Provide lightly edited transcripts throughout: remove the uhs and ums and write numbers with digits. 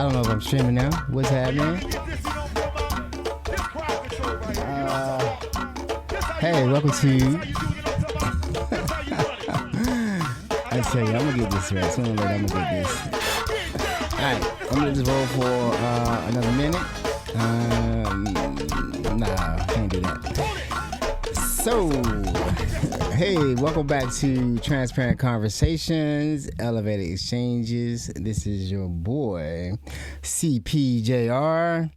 I don't know if I'm streaming now. What's happening? Hey, welcome to. I tell you, I'm gonna get this right. Sooner or later, I'm gonna get this. All right, I'm gonna just roll for another minute. Nah, can't do that. So, hey, welcome back to Transparent Conversations, Elevated Exchanges. This is your boy, CPJR.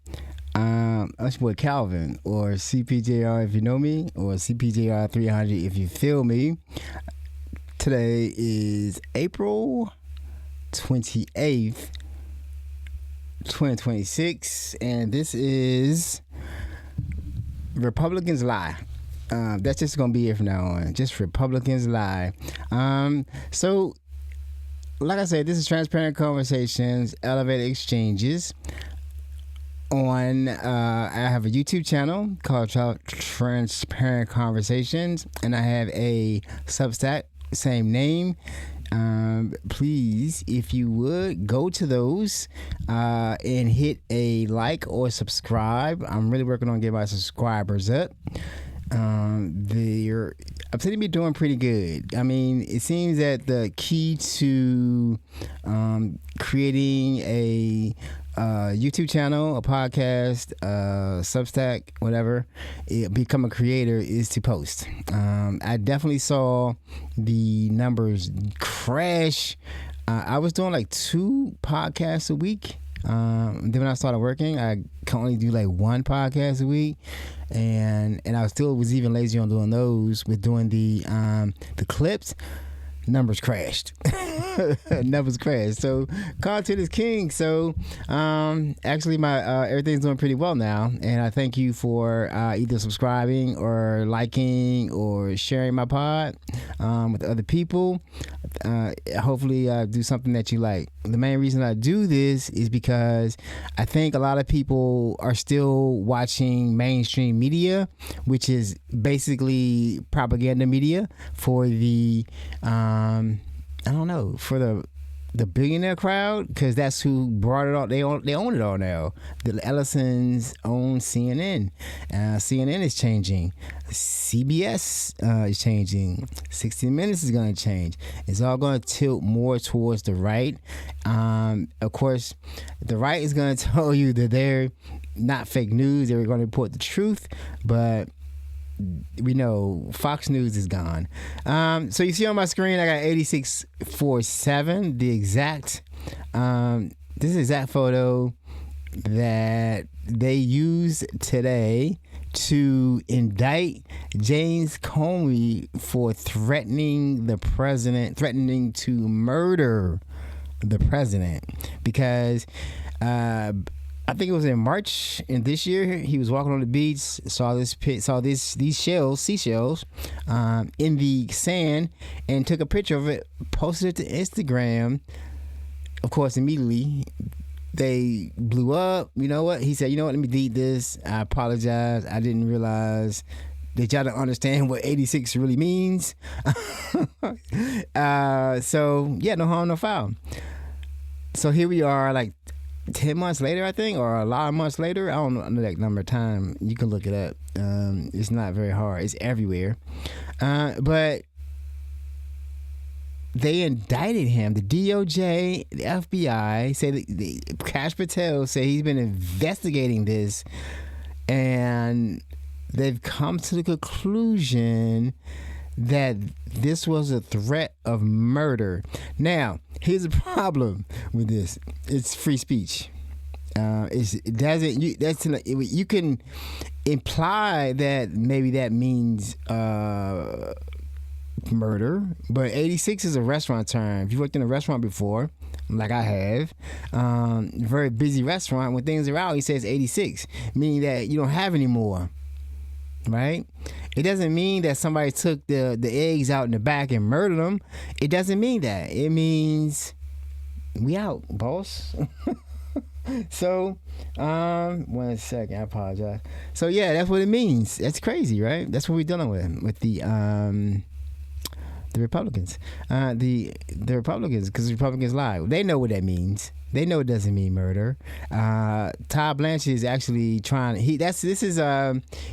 That's your boy Calvin, or CPJR if you know me, or CPJR 300 if you feel me. Today is April 28th, 2026, and this is Republicans Lie. That's just gonna be it from now on. Just Republicans Lie. So, like I said, this is Transparent Conversations, Elevated Exchanges. I have a YouTube channel called Transparent Conversations, and I have a Substack, same name. Please, if you would, go to those and hit a like or subscribe. I'm really working on getting my subscribers up. I'm seem to be doing pretty good. I mean, it seems that the key to creating a YouTube channel, a podcast, Substack, whatever, become a creator is to post. I definitely saw the numbers crash. I was doing like 2 podcasts a week. Then when I started working, I can only do like 1 podcast a week, and I still was even lazy on doing those. With doing the clips, numbers crashed. So content is king. So actually my everything's doing pretty well now, and I thank you for either subscribing or liking or sharing my pod with other people. Hopefully do something that you like. The main reason I do this is because I think a lot of people are still watching mainstream media, which is basically propaganda media for the I don't know, for the billionaire crowd, because that's who brought it all. They own it all now. The Ellisons own CNN. CNN is changing. CBS is changing. 60 Minutes is going to change. It's all going to tilt more towards the right. Of course, the right is going to tell you that they're not fake news. They're going to report the truth, but we know Fox News is gone. So you see on my screen, I got 8647, the exact, this is the exact photo that they used today to indict James Comey for threatening the president, threatening to murder the president, because I think it was in March in this year. He was walking on the beach, saw these seashells in the sand, and took a picture of it, posted it to Instagram. Of course, immediately they blew up. You know what? He said, "You know what? Let me delete this. I apologize. I didn't realize that y'all don't understand what 86 really means." So yeah, no harm, no foul. So here we are, like 10 months later, I think, or a lot of months later. I don't know that number of time. You can look it up. It's not very hard. It's everywhere. But they indicted him. The DOJ, the FBI, say that Kash Patel say he's been investigating this, and they've come to the conclusion that this was a threat of murder. Now, here's the problem with this: it's free speech. It doesn't. You can imply that maybe that means murder, but 86 is a restaurant term. If you worked in a restaurant before, like I have, very busy restaurant, when things are out, he says 86, meaning that you don't have any more. Right? It doesn't mean that somebody took the eggs out in the back and murdered them. It doesn't mean that. It means we out, boss. So, 1 second, I apologize. So yeah, that's what it means. That's crazy, right? That's what we're dealing with the Republicans. The Republicans, because Republicans lie. They know what that means. They know it doesn't mean murder. Todd Blanchard is actually trying. This is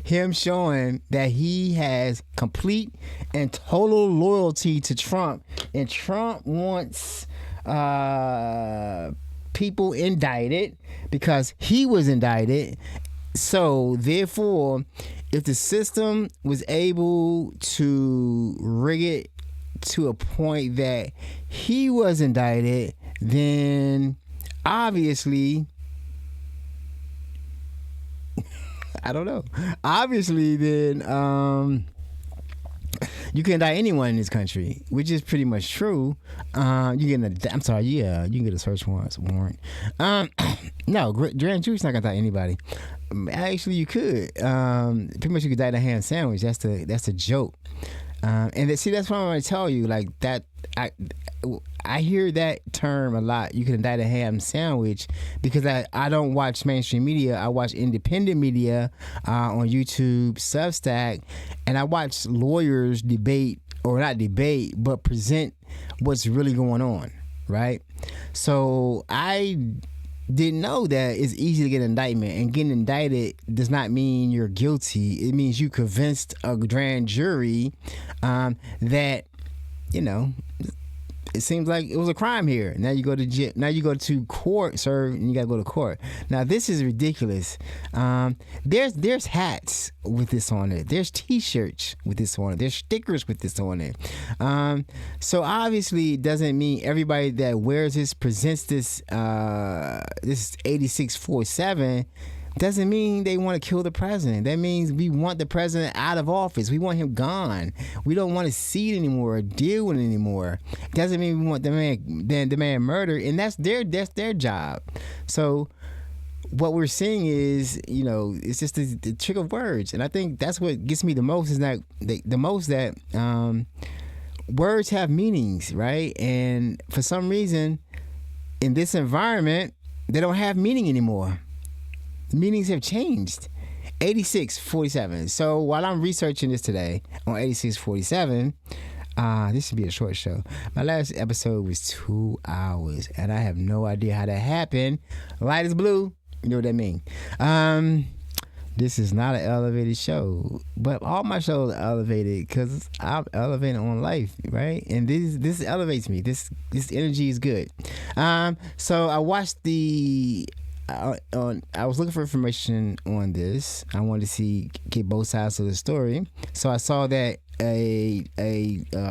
him showing that he has complete and total loyalty to Trump, and Trump wants people indicted because he was indicted. So therefore, if the system was able to rig it to a point that he was indicted, then obviously, I don't know. Obviously, then you can indict anyone in this country, which is pretty much true. You can get a search warrant. No, grand jury's not gonna indict anybody. Actually, you could. Pretty much, you could indict a ham sandwich. That's the joke. That's what I'm going to tell you. Like that, I hear that term a lot. You can indict a ham sandwich because I don't watch mainstream media. I watch independent media on YouTube, Substack, and I watch lawyers debate, or not debate, but present what's really going on, right? So I didn't know that it's easy to get an indictment, and getting indicted does not mean you're guilty. It means you convinced a grand jury that, it seems like it was a crime here. Now you go to jail. Now you go to court, sir, and you gotta go to court. Now this is ridiculous. There's hats with this on it. There's T-shirts with this on it. There's stickers with this on it. So obviously it doesn't mean everybody that wears this, presents this 8647. Doesn't mean they want to kill the president. That means we want the president out of office. We want him gone. We don't want to see it anymore or deal with it anymore. Doesn't mean we want the man murdered, and that's their job. So what we're seeing is, it's just the trick of words, and I think that's what gets me the most is that words have meanings, right? And for some reason, in this environment, they don't have meaning anymore. Meanings have changed. 8647. So while I'm researching this today on 8647, this should be a short show. My last episode was 2 hours, and I have no idea how that happened. Light is blue. You know what that means. This is not an elevated show, but all my shows are elevated because I'm elevating on life, right? And this elevates me. This energy is good. So I watched I was looking for information on this. I wanted to get both sides of the story. So I saw that a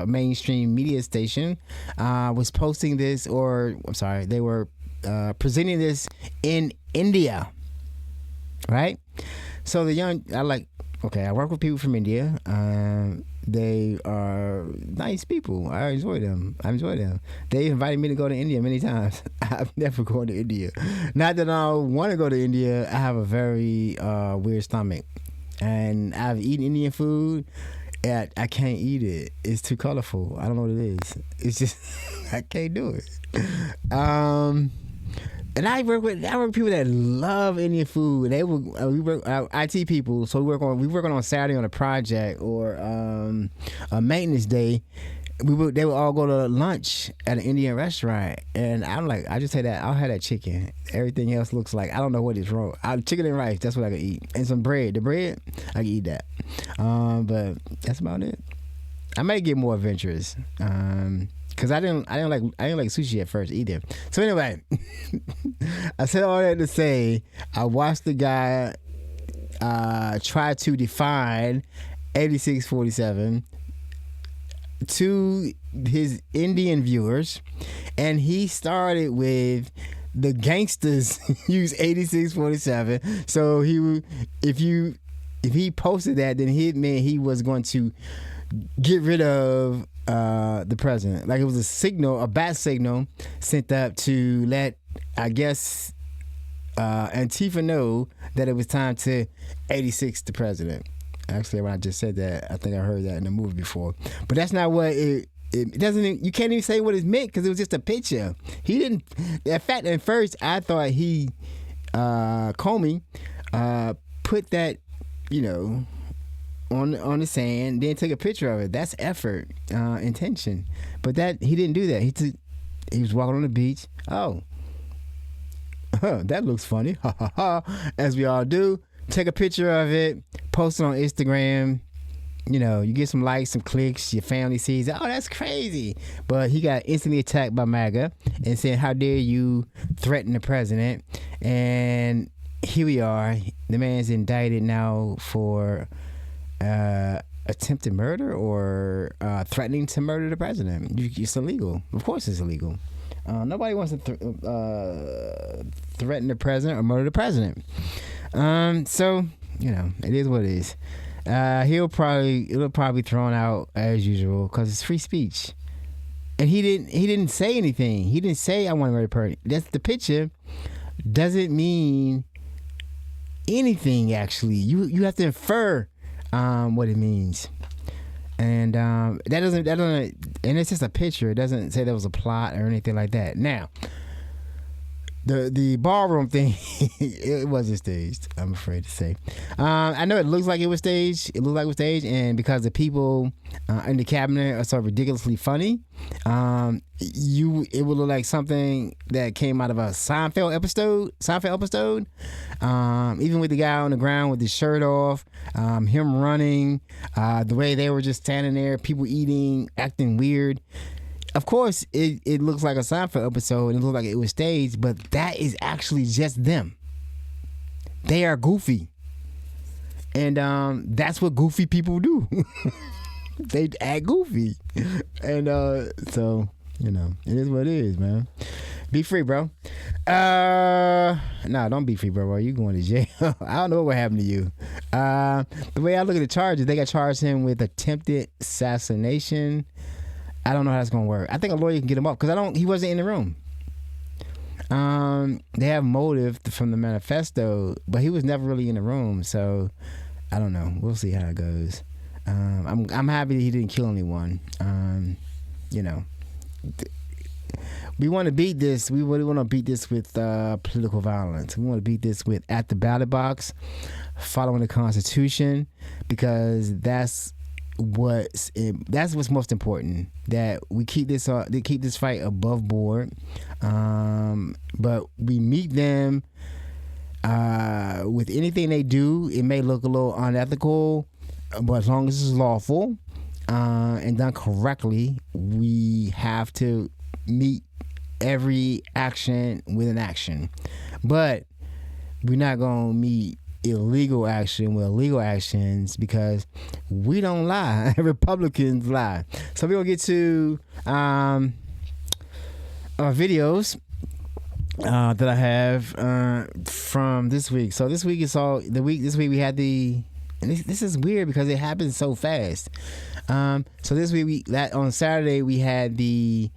mainstream media station was posting this, they were presenting this in India, right? So I work with people from India. They are nice people. I enjoy them. They invited me to go to India many times. I've never gone to India. Not that I want to go to India. I have a very weird stomach, and I've eaten Indian food. And I can't eat it. It's too colorful. I don't know what it is. It's just I can't do it. And I work with people that love Indian food. We work IT people, so we working on Saturday on a project or a maintenance day. They would all go to lunch at an Indian restaurant, and I'm like, I just say that I'll have that chicken. Everything else looks like I don't know what is wrong. Chicken and rice, that's what I can eat, and some bread. The bread I can eat that, but that's about it. I might get more adventurous. Cause I didn't like sushi at first either. So anyway, I said all that to say I watched the guy try to define 8647 to his Indian viewers, and he started with the gangsters use 8647. So if he posted that, then it meant he was going to get rid of the president. Like it was a bat signal sent up to let, I guess, Antifa know that it was time to 86 the president. Actually, when I just said that, I think I heard that in the movie before. But that's not what it doesn't. You can't even say what it meant because it was just a picture. He didn't. In fact, at first I thought Comey put that, on the sand, then took a picture of it. That's effort, intention. But that he didn't do that. He was walking on the beach. Oh, That looks funny. Ha ha ha. As we all do. Take a picture of it, post it on Instagram. You know, you get some likes, some clicks, your family sees it. Oh, that's crazy. But he got instantly attacked by MAGA and said, how dare you threaten the president? And here we are. The man's indicted now for attempted murder or threatening to murder the president. It's illegal. Of course it's illegal. Nobody wants to threaten the president or murder the president. So, you know, it is what it is. It'll probably be thrown out as usual because it's free speech. And he didn't say anything. He didn't say I want to murder the president. That's the picture. Doesn't mean anything actually. You have to infer what it means. And that doesn't and it's just a picture. It doesn't say there was a plot or anything like that. Now, the ballroom thing, it wasn't staged, I'm afraid to say. I know it looks like it was staged. It looked like it was staged, and because the people in the cabinet are so ridiculously funny, it would look like something that came out of a Seinfeld episode. Even with the guy on the ground with his shirt off, him running, the way they were just standing there, people eating, acting weird. Of course, it looks like a Seinfeld episode and it looks like it was staged, but that is actually just them. They are goofy. And that's what goofy people do. They act goofy. And so, you know, it is what it is, man. Be free, bro. No, don't be free, bro. You going to jail. I don't know what happened to you. The way I look at the charges, they got charged him with attempted assassination. I don't know how that's gonna work. I think a lawyer can get him off because he wasn't in the room. They have motive from the manifesto, but he was never really in the room, so I don't know. We'll see how it goes. I'm happy that he didn't kill anyone. You know, we want to beat this. We really want to beat this with political violence. We want to beat this with at the ballot box, following the Constitution, because that's what's most important, that we keep this fight above board, but we meet them with anything they do. It may look a little unethical, but as long as it's lawful and done correctly, we have to meet every action with an action. But we're not gonna meet illegal action with illegal actions because we don't lie. Republicans lie. So we're gonna get to our videos that I have from this week. So this week is all the week. This week we had this is weird because it happens so fast. So this week on Saturday we had the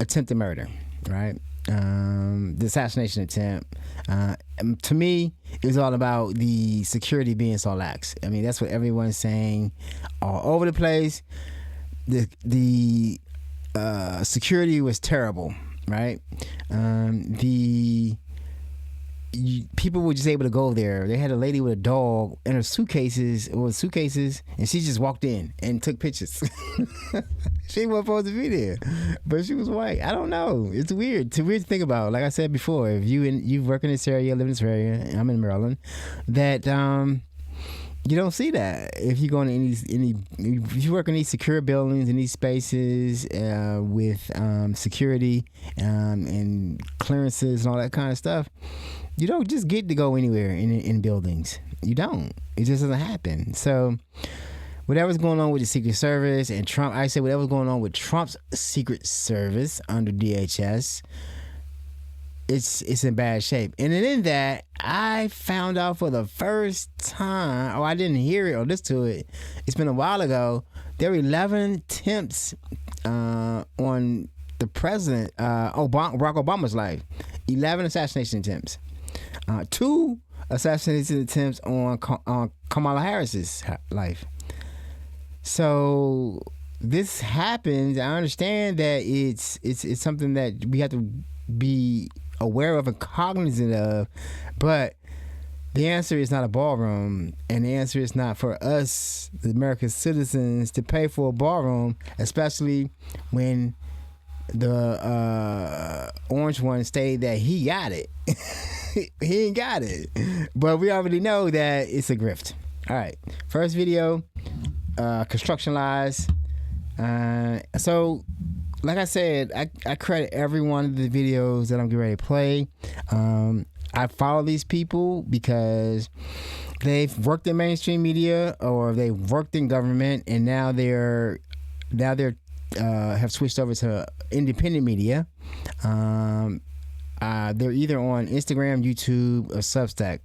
attempted murder, right? The assassination attempt. To me, it was all about the security being so lax. I mean, that's what everyone's saying all over the place. The security was terrible, right? People were just able to go there. They had a lady with a dog and her suitcases, and she just walked in and took pictures. She wasn't supposed to be there, but she was white. I don't know. It's weird. It's weird to think about. Like I said before, if you work in this area, live in this area, and I'm in Maryland, that you don't see that if you go in if you work in these secure buildings, in these spaces with security and clearances and all that kind of stuff. You don't just get to go anywhere in buildings. You don't. It just doesn't happen. So whatever's going on with the Secret Service and Trump, I say whatever's going on with Trump's Secret Service under DHS, it's in bad shape. And then in that, I found out for the first time, or I didn't hear it or listen to it, it's been a while ago, there were 11 attempts on the president, Barack Obama's life. 11 assassination attempts. 2 assassination attempts on Kamala Harris's life. So this happens. I understand that it's something that we have to be aware of and cognizant of, but the answer is not a ballroom, and the answer is not for us, the American citizens, to pay for a ballroom, especially when the orange one stated that he got it. He ain't got it, but we already know that it's a grift. All right, first video, construction lies. So like I said, I credit every one of the videos that I'm getting ready to play. I follow these people because they've worked in mainstream media or they've worked in government, and now they're have switched over to independent media. They're either on Instagram, YouTube, or Substack.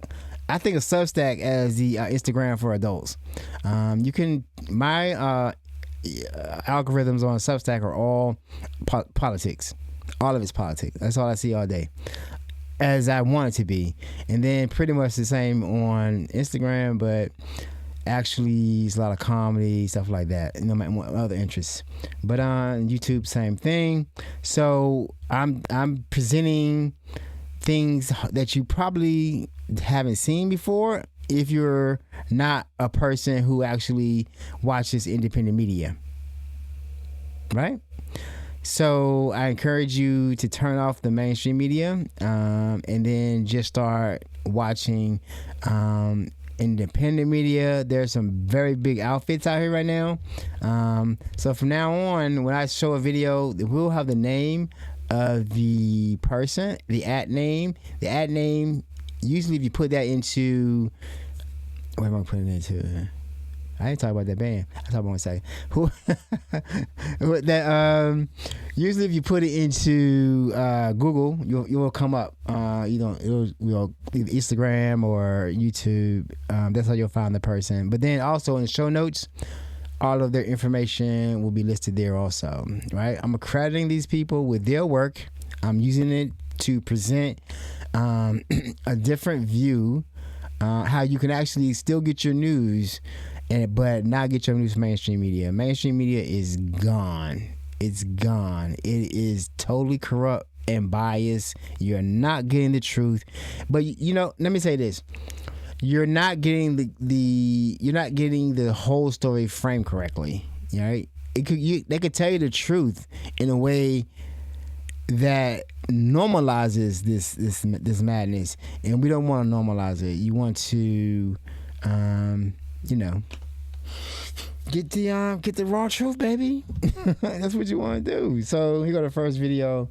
I think of Substack as the Instagram for adults. You can my algorithms on Substack are all politics. All of it's politics. That's all I see all day, as I want it to be. And then pretty much the same on Instagram, but actually it's a lot of comedy, stuff like that, no matter what other interests. But on YouTube, same thing. So I'm presenting things that you probably haven't seen before if you're not a person who actually watches independent media, right? So I encourage you to turn off the mainstream media, and then just start watching independent media. There's some very big outfits out here right now. So from now on, when I show a video, we'll have the name of the person, the ad name. The ad name, usually if you put that into, what am I putting it into? I ain't talking about that band. I talk about one second. Who that usually if you put it into Google, you'll come up. It'll either Instagram or YouTube. That's how you'll find the person. But then also in the show notes, all of their information will be listed there also. Right? I'm accrediting these people with their work. I'm using it to present a different view, how you can actually still get your news, but not get your news from mainstream media. Mainstream media is gone. It's gone. It is totally corrupt and biased. You're not getting the truth. But let me say this: you're not getting the whole story framed correctly. Right? They could tell you the truth in a way that normalizes this madness, and we don't want to normalize it. You want to get the raw truth, baby. That's what you want to do. So here go the first video.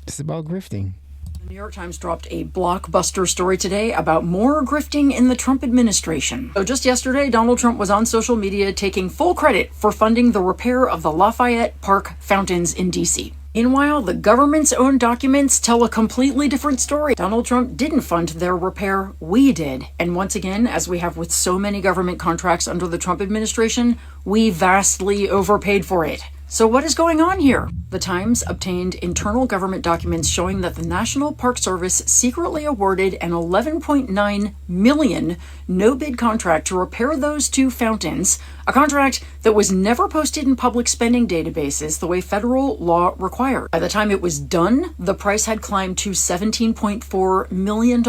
It's about grifting. The New York Times dropped a blockbuster story today about more grifting in the Trump administration. So just yesterday, Donald Trump was on social media taking full credit for funding the repair of the Lafayette Park fountains in D.C. Meanwhile, the government's own documents tell a completely different story. Donald Trump didn't fund their repair, we did. And once again, as we have with so many government contracts under the Trump administration, we vastly overpaid for it. So what is going on here? The Times obtained internal government documents showing that the National Park Service secretly awarded an $11.9 million no-bid contract to repair those two fountains, a contract that was never posted in public spending databases the way federal law required. By the time it was done, the price had climbed to $17.4 million,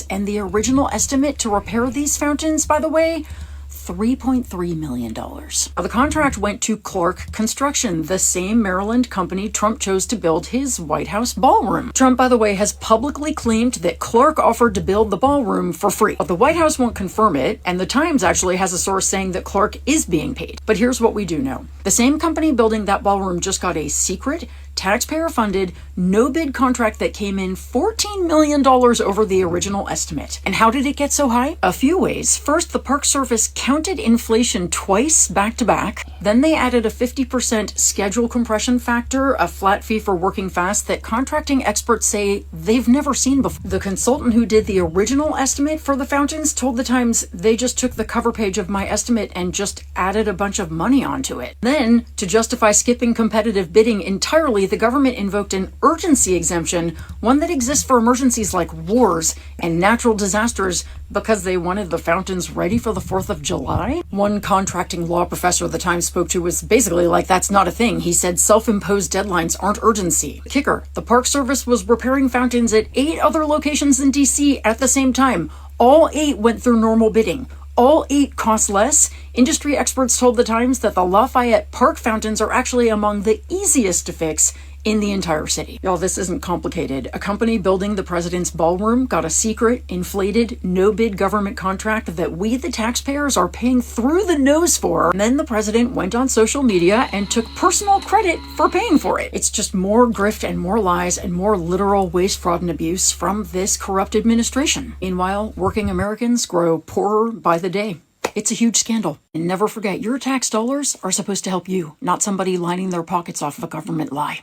and the original estimate to repair these fountains, by the way, $3.3 million. Now, the contract went to Clark Construction, the same Maryland company Trump chose to build his White House ballroom. Trump, by the way, has publicly claimed that Clark offered to build the ballroom for free. But the White House won't confirm it, and the Times actually has a source saying that Clark is being paid. But here's what we do know. The same company building that ballroom just got a secret, taxpayer-funded, no-bid contract that came in $14 million over the original estimate. And how did it get so high? A few ways. First, the Park Service counted inflation twice back-to-back. Then they added a 50% schedule compression factor, a flat fee for working fast that contracting experts say they've never seen before. The consultant who did the original estimate for the fountains told the Times they just took the cover page of my estimate and just added a bunch of money onto it. Then, to justify skipping competitive bidding entirely, the government invoked an urgency exemption, one that exists for emergencies like wars and natural disasters, because they wanted the fountains ready for the 4th of July? One contracting law professor the Times spoke to was basically like, that's not a thing. He said self-imposed deadlines aren't urgency. Kicker, the Park Service was repairing fountains at 8 other locations in D.C. at the same time. All 8 went through normal bidding. All 8 cost less. Industry experts told the Times that the Lafayette Park fountains are actually among the easiest to fix in the entire city. Y'all, this isn't complicated. A company building the president's ballroom got a secret, inflated, no-bid government contract that we, the taxpayers, are paying through the nose for. And then the president went on social media and took personal credit for paying for it. It's just more grift and more lies and more literal waste, fraud, and abuse from this corrupt administration. Meanwhile, working Americans grow poorer by the day. It's a huge scandal. And never forget, your tax dollars are supposed to help you, not somebody lining their pockets off of a government lie.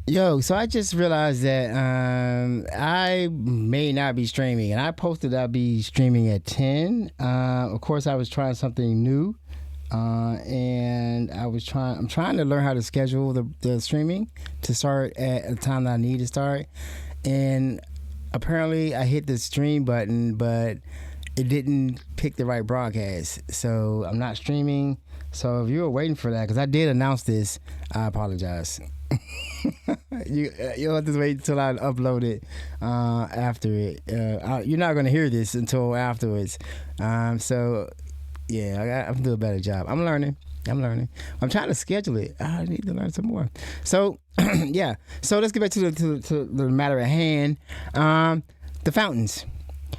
Yo, so I just realized that I may not be streaming, and I posted I'll be streaming at 10. Of course, I was trying something new, and I'm trying to learn how to schedule the streaming to start at a time that I need to start. And apparently, I hit the stream button, but it didn't pick the right broadcast, so I'm not streaming. So if you were waiting for that, because I did announce this, I apologize. You'll have to wait until I upload it after it. You're not going to hear this until afterwards. So, yeah, I'm doing a better job. I'm learning. I'm trying to schedule it. I need to learn some more. So, yeah. So let's get back to the matter at hand. The fountains.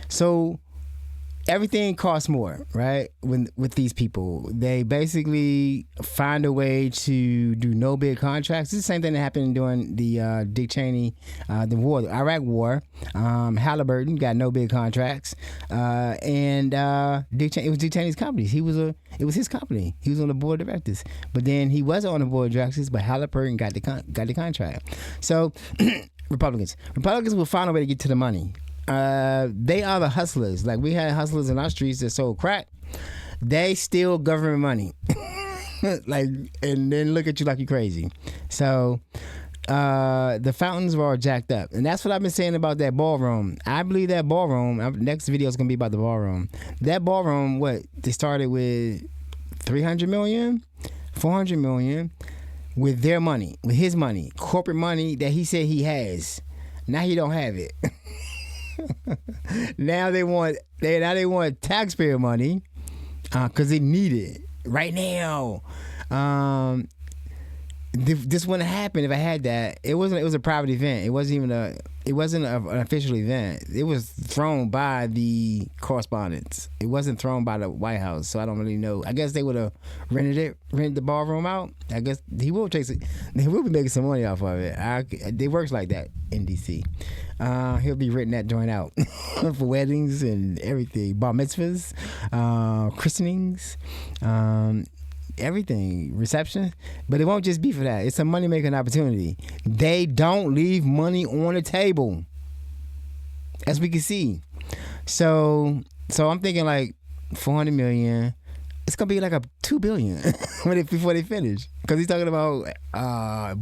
So everything costs more, right? With these people, they basically find a way to do no bid contracts. It's the same thing that happened during the Dick Cheney, the Iraq War. Halliburton got no bid contracts, and it was Dick Cheney's company. It was his company. He was on the board of directors, but then he wasn't on the board of directors. But Halliburton got the contract. So Republicans will find a way to get to the money. They are the hustlers. Like, we had hustlers in our streets that sold crack. They steal government money. And then look at you like you're crazy. So the fountains were all jacked up. And that's what I've been saying about that ballroom. I believe that ballroom, next video is going to be about the ballroom. That ballroom, they started with 300 million, 400 million with their money, with his money, corporate money that he said he has. Now he don't have it. Now they want taxpayer money because they need it right now. This wouldn't happen if I had that. It was a private event. It wasn't an official event. It was thrown by the correspondents. It wasn't thrown by the White House. So I don't really know. I guess they would have rented the ballroom out. I guess he will be making some money off of it. It works like that in DC. He'll be renting that joint out for weddings and everything, bar mitzvahs, christenings, everything, reception. But it won't just be for that. It's a money making opportunity. They don't leave money on the table, as we can see. So I'm thinking like 400 million. It's gonna be like a 2 billion before they finish, because he's talking about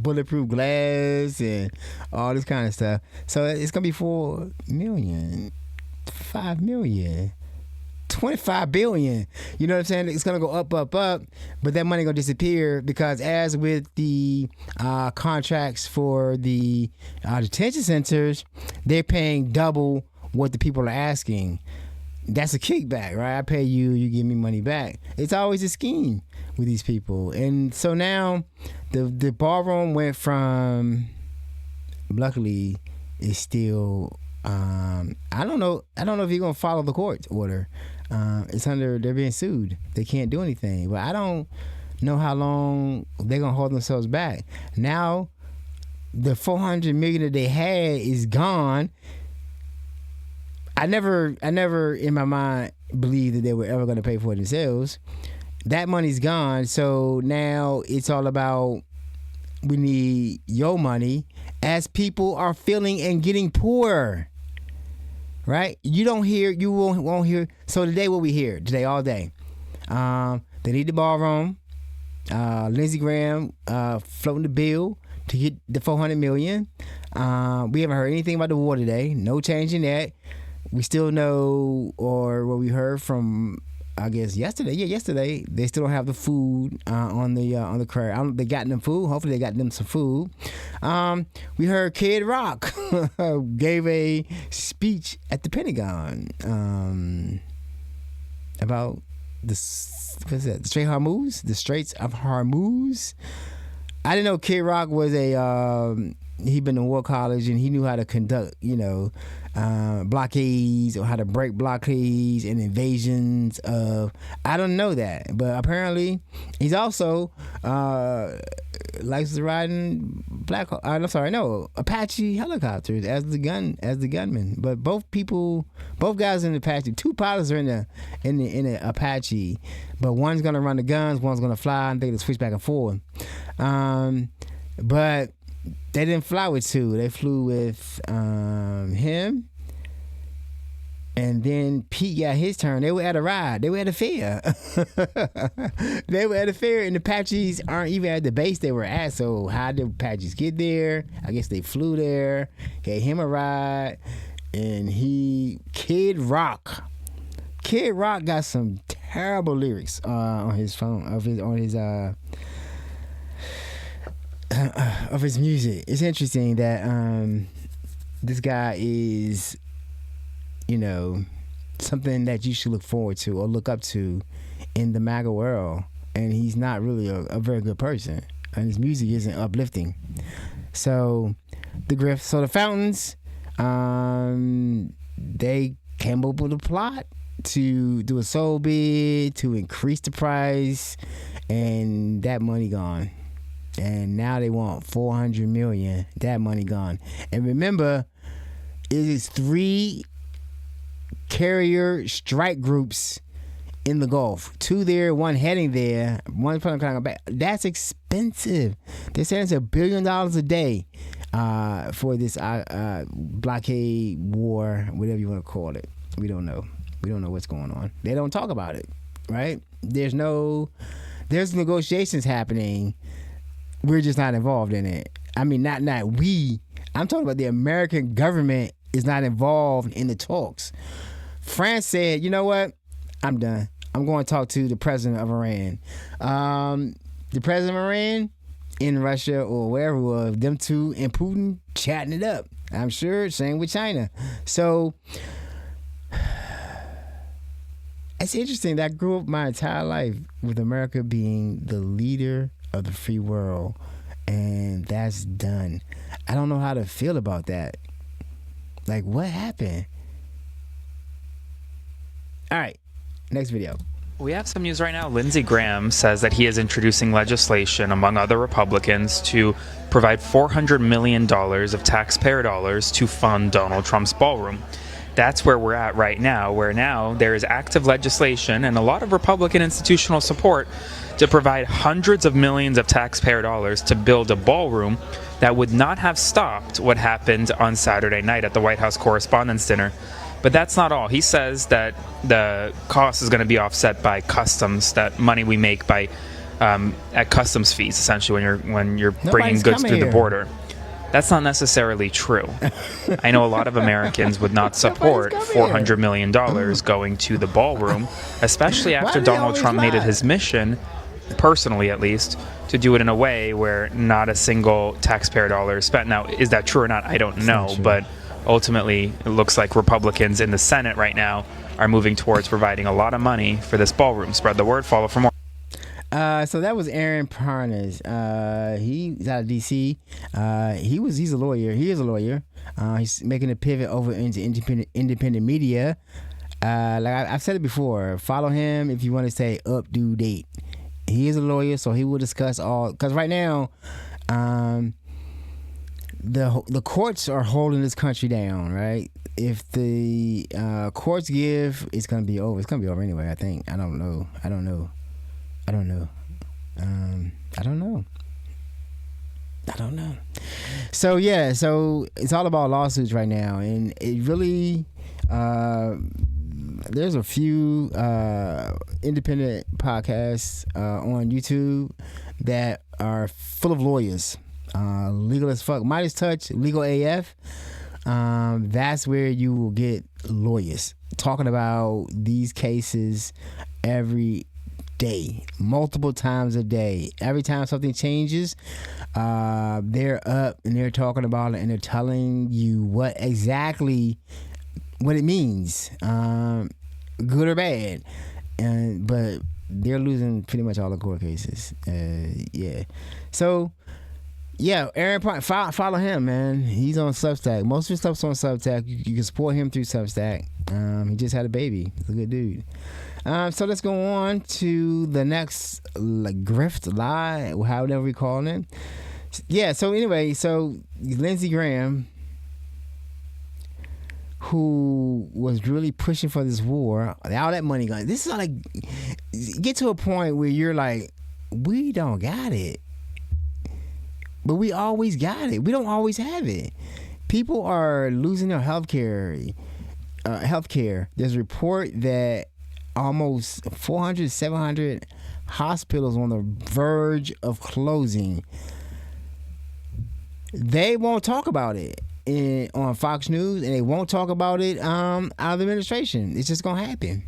bulletproof glass and all this kind of stuff. So it's gonna be 4 million, 5 million, 25 billion. You know what I'm saying? It's gonna go up, but that money gonna disappear, because as with the contracts for the detention centers, they're paying double what the people are asking. That's a kickback, right? I pay you, you give me money back. It's always a scheme with these people. And so now the ballroom went from, luckily, it's still, I don't know if you're going to follow the court order. They're being sued. They can't do anything. But I don't know how long they're going to hold themselves back. Now, the 400 million that they had is gone. I never in my mind believed that they were ever going to pay for it themselves. That money's gone, so now it's all about, we need your money, as people are feeling and getting poor. Right? You won't hear. So today, what we hear today all day, they need the ballroom. Lindsey Graham floating the bill to get the 400 million. We haven't heard anything about the war today. No change in that. We still know, or what we heard from, I guess yesterday. Yeah, yesterday they still don't have the food on the crowd. They got them food. Hopefully they got them some food. We heard Kid Rock gave a speech at the Pentagon. about what's that? The Straits of Hormuz. I didn't know Kid Rock was he'd been to war college and he knew how to conduct, blockades or how to break blockades and invasions of. I don't know that, but apparently he's also likes to ride in Apache helicopters as the gunman. But both guys in the Apache, two pilots are in the Apache, but one's gonna run the guns, one's gonna fly, and they switch back and forth. But they didn't fly with two. They flew with him. And then Pete got his turn. They were at a ride. They were at a fair. They were at a fair, and the Apaches aren't even at the base they were at. So how did the Apaches get there? I guess they flew there, gave him a ride, and Kid Rock got some terrible lyrics on his phone of his music. It's interesting that this guy is, something that you should look forward to or look up to in the MAGA world, and he's not really a very good person, and his music isn't uplifting. So the Fountains, they came up with a plot to do a soul bid to increase the price, and that money gone. And now they want $400 million. That money gone. And remember, it is 3 carrier strike groups in the Gulf. 2 there, 1 heading there, 1 coming back. That's expensive. They're saying it's $1 billion a day for this blockade war, whatever you want to call it. We don't know. We don't know what's going on. They don't talk about it, right? There's negotiations happening. We're just not involved in it. I mean, not we. I'm talking about the American government is not involved in the talks. France said, you know what? I'm done. I'm going to talk to the president of Iran. The president of Iran in Russia or wherever it was, them two and Putin chatting it up. I'm sure, same with China. So it's interesting that I grew up my entire life with America being the leader of the free world, and that's done. I don't know how to feel about that. Like, what happened? All right, next video. We have some news right now. Lindsey Graham says that he is introducing legislation, among other Republicans, to provide $400 million of taxpayer dollars to fund Donald Trump's ballroom. That's where we're at right now, where now there is active legislation and a lot of Republican institutional support to provide hundreds of millions of taxpayer dollars to build a ballroom that would not have stopped what happened on Saturday night at the White House Correspondents' Dinner. But that's not all. He says that the cost is going to be offset by customs, that money we make by at customs fees, essentially, when you're bringing goods through the border. That's not necessarily true. I know a lot of Americans would not support $400 million going to the ballroom, especially after Donald Trump made it his mission, personally at least, to do it in a way where not a single taxpayer dollar is spent. Now, is that true or not? I don't know, but ultimately it looks like Republicans in the Senate right now are moving towards providing a lot of money for this ballroom. Spread the word, follow for more. So that was Aaron Parnas. He's out of DC. He's a lawyer. He is a lawyer. He's making a pivot over into independent media. Like I've said it before, follow him if you want to stay up to date. He is a lawyer, so he will discuss all. Because right now, the courts are holding this country down. Right? If the courts give, it's gonna be over. It's gonna be over anyway. I think. I don't know. So yeah, so it's all about lawsuits right now, and it really there's a few independent podcasts on YouTube that are full of lawyers, legal as fuck, Midas Touch, Legal AF. That's where you will get lawyers talking about these cases every day, multiple times a day. Every time something changes, they're up and they're talking about it, and they're telling you what it means, good or bad. but they're losing pretty much all the court cases. Yeah. So yeah, Aaron Prime, follow him, man. He's on Substack. Most of his stuff's on Substack. You can support him through Substack. He just had a baby. He's a good dude. So let's go on to the next grift, lie, however we call it. Yeah, so anyway, so Lindsey Graham, who was really pushing for this war, all that money going, this is like, get to a point where you're like, we don't got it. But we always got it. We don't always have it. People are losing their health care. There's a report that almost 400, 700 hospitals on the verge of closing. They won't talk about it on Fox News, and they won't talk about it out of the administration. It's just going to happen.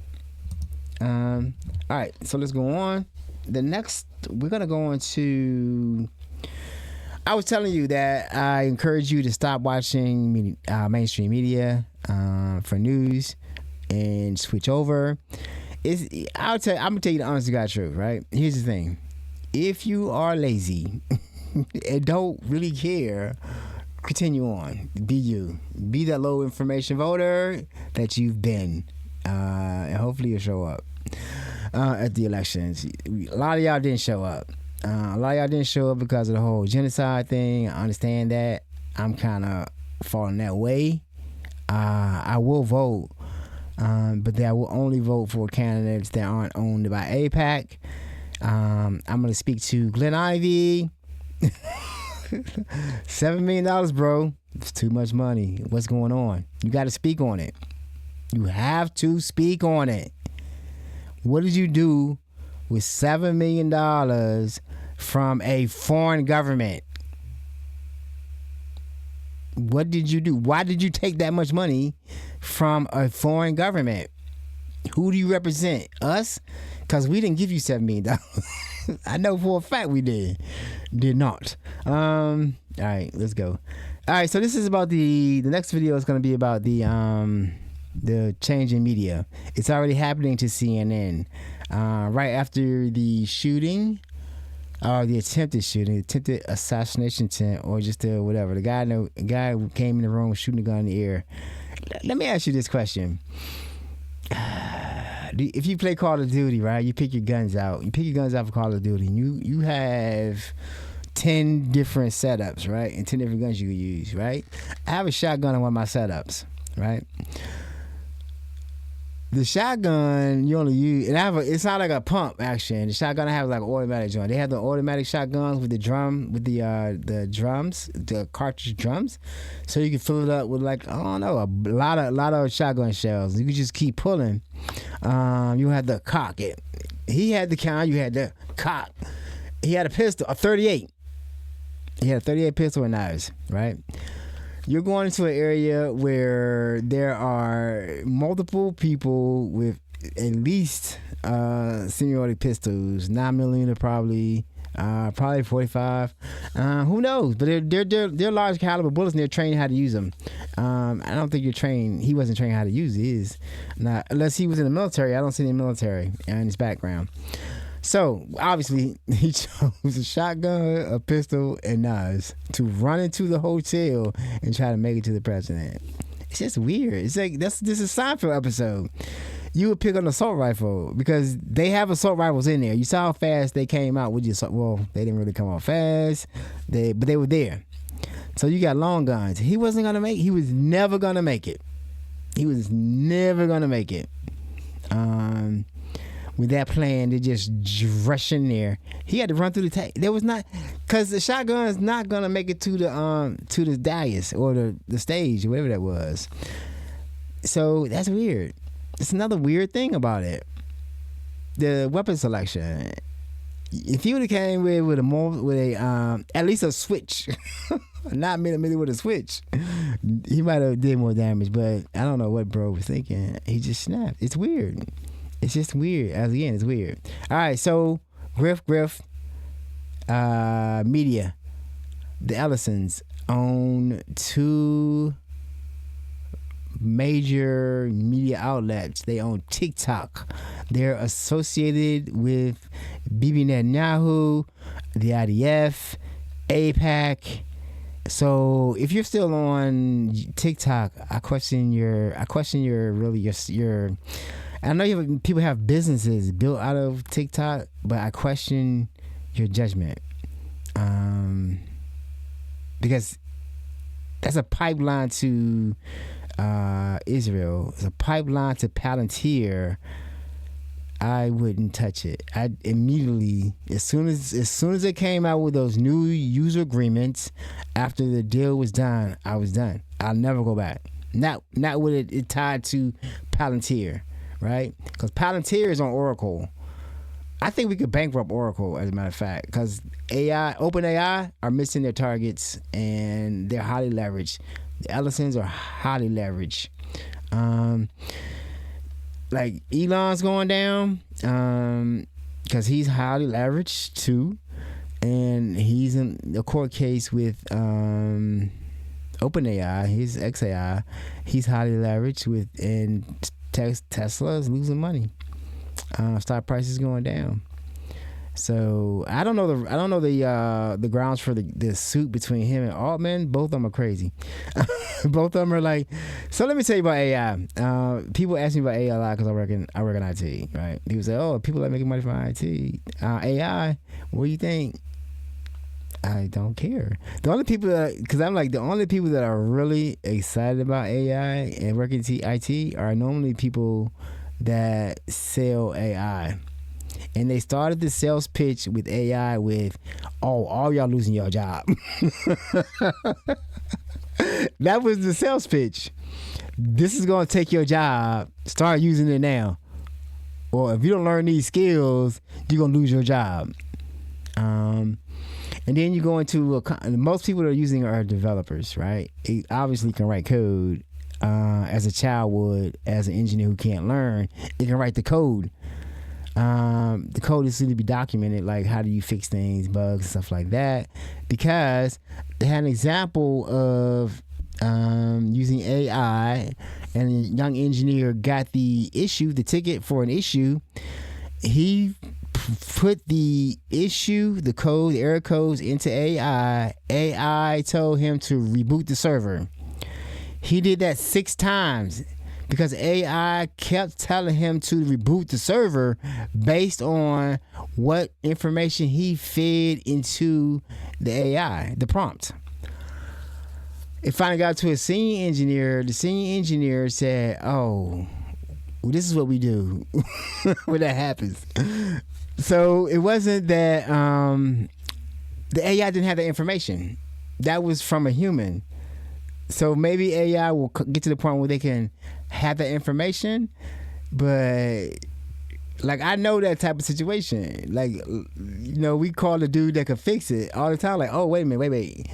All right, so let's go on. The next, we're going to go on to... I was telling you that I encourage you to stop watching mainstream media for news and switch over. I'm gonna tell you the honest to God truth, right? Here's the thing: if you are lazy and don't really care, continue on. Be you. Be that low information voter that you've been, and hopefully you'll show up at the elections. A lot of y'all didn't show up. A lot of y'all didn't show up because of the whole genocide thing. I understand that. I'm kind of falling that way. I will vote, but I will only vote for candidates that aren't owned by AIPAC. I'm going to speak to Glenn Ivey. $7 million, bro. It's too much money. What's going on? You got to speak on it. You have to speak on it. What did you do with $7 million from a foreign government? What did you do? Why did you take that much money from a foreign government? Who do you represent? Us? Because we didn't give you $7 million. I know for a fact we did not. All right, let's go. All right, so this is about the next video is going to be about the change in media. It's already happening to CNN. Right after the shooting, or the attempted assassination attempt, or just whatever. The guy who came in the room shooting a gun in the air. Let me ask you this question. If you play Call of Duty, right, you pick your guns out. You pick your guns out for Call of Duty. You have 10 different setups, right? And 10 different guns you can use, right? I have a shotgun on one of my setups, right? The shotgun you only use, and it's not like a pump action. The shotgun I have like an automatic joint. They have the automatic shotguns with the drums, the cartridge drums, so you can fill it up with like, I don't know, a lot of shotgun shells. You can just keep pulling. You had the cock it. He had the count. You had the cock. He had a pistol, a 38. He had a 38 pistol and knives, right? You're going into an area where there are multiple people with at least semi-automatic pistols, 9mm probably 45. Who knows? But they're large caliber bullets, and they're trained how to use them. I don't think you're trained. He wasn't trained how to use his, not unless he was in the military. I don't see any military in his background. So, obviously, he chose a shotgun, a pistol, and knives to run into the hotel and try to make it to the president. It's just weird. It's like, this is a Seinfeld episode. You would pick an assault rifle because they have assault rifles in there. You saw how fast they came out with your assault. Well, they didn't really come out fast, but they were there. So you got long guns. He was never going to make it. He was never going to make it. With that plan to just rush in there, he had to run through the tank. There was not, because the shotgun is not gonna make it to the dais or the stage or whatever that was. So that's weird. It's another weird thing about it. The weapon selection. If he would have came with at least a switch, not millimeter with a switch, he might have did more damage. But I don't know what bro was thinking. He just snapped. It's weird. It's just weird. Again, it's weird. All right, so Griff, media. The Ellisons own 2 major media outlets. They own TikTok. They're associated with Bibi Netanyahu, the IDF, AIPAC. So if you're still on TikTok, I question your I know people have businesses built out of TikTok, but I question your judgment. Because that's a pipeline to Israel. It's a pipeline to Palantir. I wouldn't touch it. I immediately, as soon as it came out with those new user agreements, after the deal was done, I was done. I'll never go back. Not with it tied to Palantir, right? Because Palantir is on Oracle. I think we could bankrupt Oracle, as a matter of fact, because OpenAI are missing their targets and they're highly leveraged. The Ellisons are highly leveraged. Like Elon's going down because he's highly leveraged too, and he's in a court case with OpenAI, his XAI. He's highly leveraged with, and Tesla is losing money. Stock prices going down. So I don't know the grounds for the suit between him and Altman. Both of them are crazy. Both of them are like. So let me tell you about AI. People ask me about AI a lot because I work in IT, right? People say, "Oh, people are making money from IT." AI. What do you think? I don't care. The only people because I'm like the only people that are really excited about AI and working in IT are normally people that sell AI. And they started the sales pitch with AI with, "Oh, all y'all losing your job." That was the sales pitch. This is going to take your job. Start using it now. Or if you don't learn these skills, you're going to lose your job. And then you go into, most people that are using are developers, right? It obviously can write code as a child would, as an engineer who can't learn. It can write the code. The code is to be documented, like how do you fix things, bugs, and stuff like that. Because they had an example of using AI, and a young engineer got the ticket for an issue. He put the issue, the code, the error codes into AI. AI told him to reboot the server. He did that 6 times. Because AI kept telling him to reboot the server based on what information he fed into the AI, the prompt. It finally got to a senior engineer. The senior engineer said, "Oh, well, this is what we do when that happens." So it wasn't that the AI didn't have the information. That was from a human. So maybe AI will get to the point where they can have that information, but like I know that type of situation. Like, we call the dude that could fix it all the time. Like, "Oh, wait a minute, wait.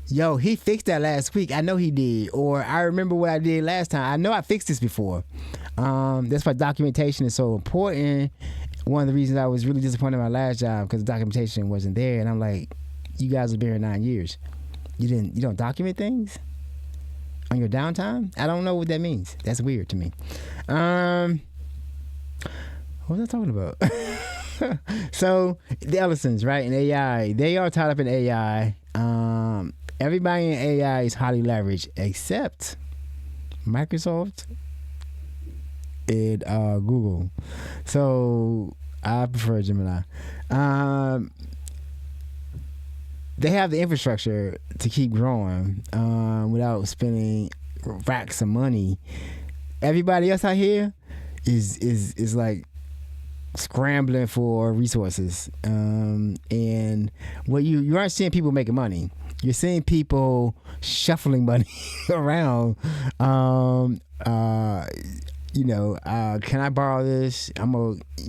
Yo, he fixed that last week. I know he did. Or I remember what I did last time. I know I fixed this before." That's why documentation is so important. One of the reasons I was really disappointed in my last job because the documentation wasn't there, and I'm like, "You guys have been here 9 years. You don't document things on your downtime?" I don't know what that means. That's weird to me. What was I talking about? So the Ellisons, right, in AI, they are tied up in AI. Everybody in AI is highly leveraged except Microsoft and Google. So I prefer Gemini. They have the infrastructure to keep growing without spending racks of money. Everybody else out here is like scrambling for resources, and what you aren't seeing people making money. You're seeing people shuffling money around. Can I borrow this?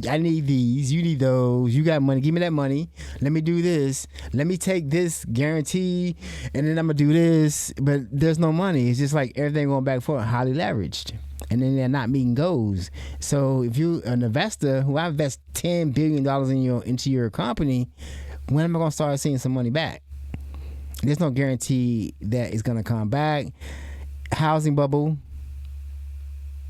I need these. You need those. You got money. Give me that money. Let me do this. Let me take this guarantee, and then I'm gonna do this. But there's no money. It's just like everything going back and forth, highly leveraged, and then they're not meeting goals. So if you're an investor who I invest $10 billion into your company, when am I gonna start seeing some money back? There's no guarantee that it's gonna come back. Housing bubble.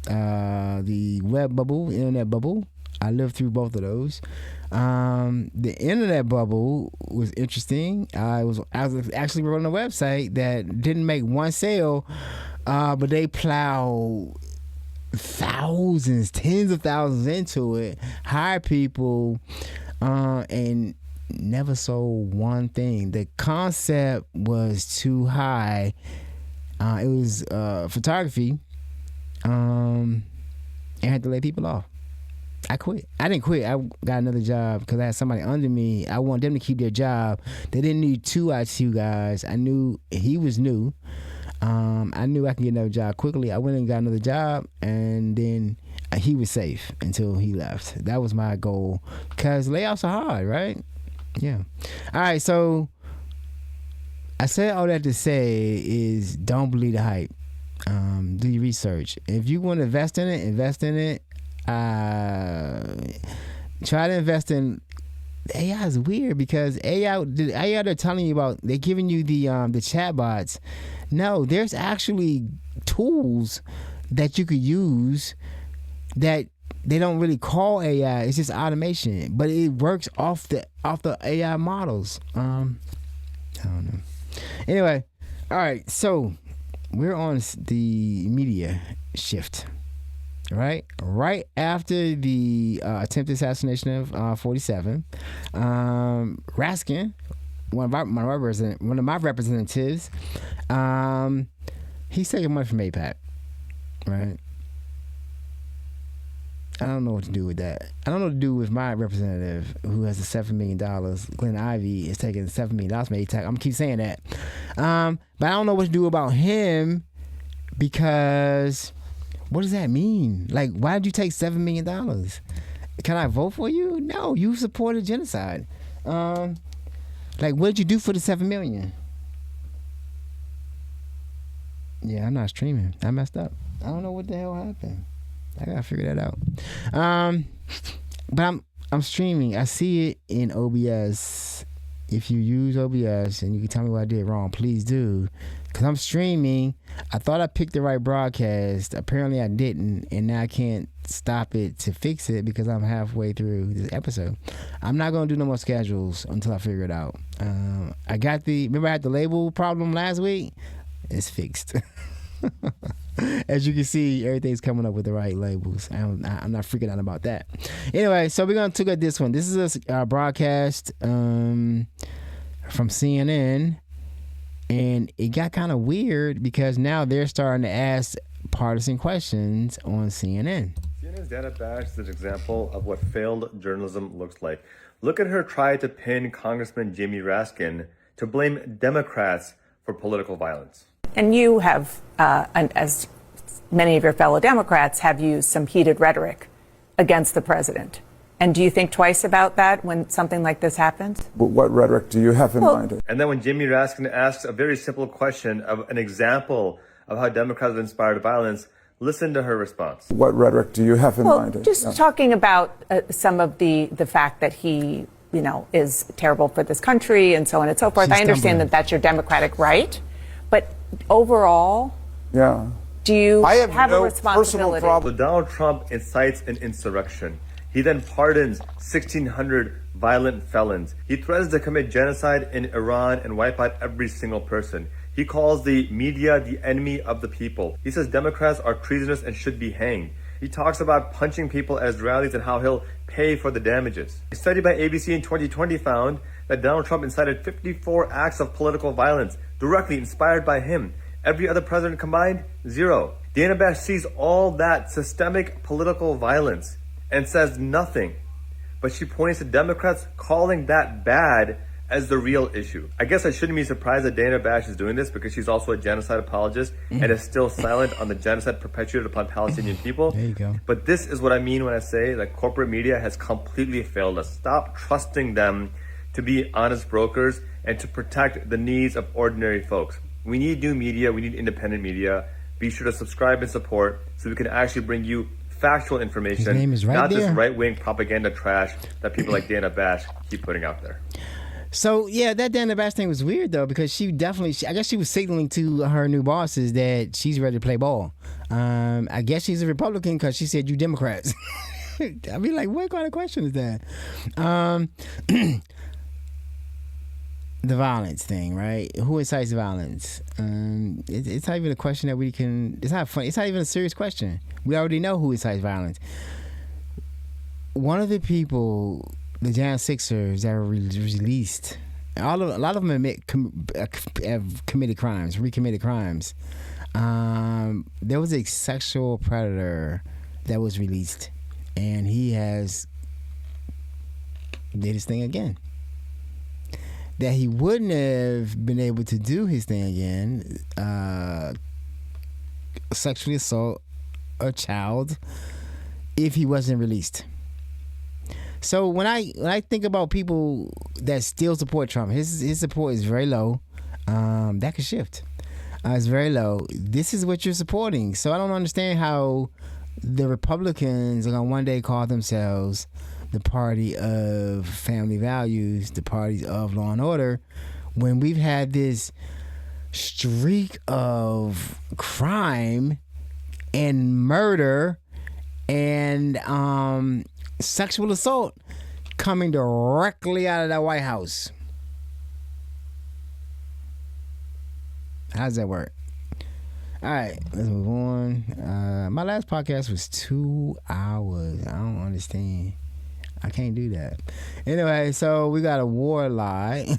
the web bubble, internet bubble. I lived through both of those. The internet bubble was interesting. I was actually running a website that didn't make one sale, but they plowed thousands, tens of thousands into it, hired people, and never sold one thing. The concept was too high. It was photography, and I had to lay people off. I quit. I didn't quit. I got another job because I had somebody under me. I want them to keep their job. They didn't need two ITU guys. I knew he was new. I knew I could get another job quickly. I went and got another job, and then he was safe until he left. That was my goal because layoffs are hard, right? Yeah. All right, so I said all that to say is don't believe the hype. Do your research. If you want to invest in it, invest in it. Try to invest in AI. Is weird because AI they're telling you about, they're giving you the chat bots. No, there's actually tools that you could use that they don't really call AI. It's just automation, but it works off the AI models. I don't know. Anyway, all right. So we're on the media shift. Right after the attempted assassination of 47, Raskin, one of my representatives, he's taking money from AIPAC, right? I don't know what to do with that. I don't know what to do with my representative who has the $7 million. Glenn Ivey is taking $7 million from AIPAC. I'm going to keep saying that. But I don't know what to do about him because what does that mean? Like, why did you take $7 million? Can I vote for you? No, you supported genocide. Like, what did you do for the $7 million? Yeah, I'm not streaming. I messed up. I don't know what the hell happened. I gotta figure that out. But I'm streaming. I see it in OBS. If you use OBS and you can tell me what I did wrong, please do. Because I'm streaming. I thought I picked the right broadcast. Apparently I didn't. And now I can't stop it to fix it because I'm halfway through this episode. I'm not going to do no more schedules until I figure it out. Remember I had the label problem last week? It's fixed. As you can see, everything's coming up with the right labels. I'm not freaking out about that. Anyway, so we're going to look at this one. This is a broadcast from CNN. And it got kind of weird because now they're starting to ask partisan questions on CNN. CNN's Dana Bash is an example of what failed journalism looks like. Look at her try to pin Congressman Jaime Raskin to blame Democrats for political violence. And you have, as many of your fellow Democrats, have used some heated rhetoric against the president. And do you think twice about that when something like this happens? But what rhetoric do you have in mind? And then when Jaime Raskin asks a very simple question of an example of how Democrats have inspired violence, listen to her response. What rhetoric do you have in mind? Just talking about some of the fact that he, is terrible for this country and so on and so forth. I understand that that's your democratic right, but overall, do you have a responsibility? So Donald Trump incites an insurrection. He then pardons 1,600 violent felons. He threatens to commit genocide in Iran and wipe out every single person. He calls the media the enemy of the people. He says Democrats are treasonous and should be hanged. He talks about punching people at his rallies and how he'll pay for the damages. A study by ABC in 2020 found that Donald Trump incited 54 acts of political violence directly inspired by him. Every other president combined, 0. Dana Bash sees all that systemic political violence and says nothing, but she points to Democrats calling that bad as the real issue. I guess I shouldn't be surprised that Dana Bash is doing this because she's also a genocide apologist and is still silent on the genocide perpetuated upon Palestinian people. There you go. But this is what I mean when I say that corporate media has completely failed us. Stop trusting them to be honest brokers and to protect the needs of ordinary folks. We need new media. We need independent media. Be sure to subscribe and support so we can actually bring you factual information, His name is right not there. this right-wing propaganda trash that people like Dana Bash keep putting out there. So yeah, that Dan the Bash thing was weird though, because I guess she was signaling to her new bosses that she's ready to play ball. I guess she's a Republican because she said you Democrats. I mean, like, what kind of question is that? The violence thing, right? Who incites violence? It's not even a question that we can. It's not funny. It's not even a serious question. We already know who incites violence. One of the people, the Jan Sixers that were released, a lot of them have committed crimes, recommitted crimes. There was a sexual predator that was released, and he has did his thing again. That he wouldn't have been able to do his thing again, sexually assault a child, if he wasn't released. So when I think about people that still support Trump, his support is very low. That could shift. It's very low. This is what you're supporting. So I don't understand how the Republicans are gonna one day call themselves the party of family values, the party of law and order, when we've had this streak of crime and murder and sexual assault coming directly out of that White House. How does that work? All right, let's move on. My last podcast was 2 hours. I don't understand. I can't do that. Anyway, so we got a war lie.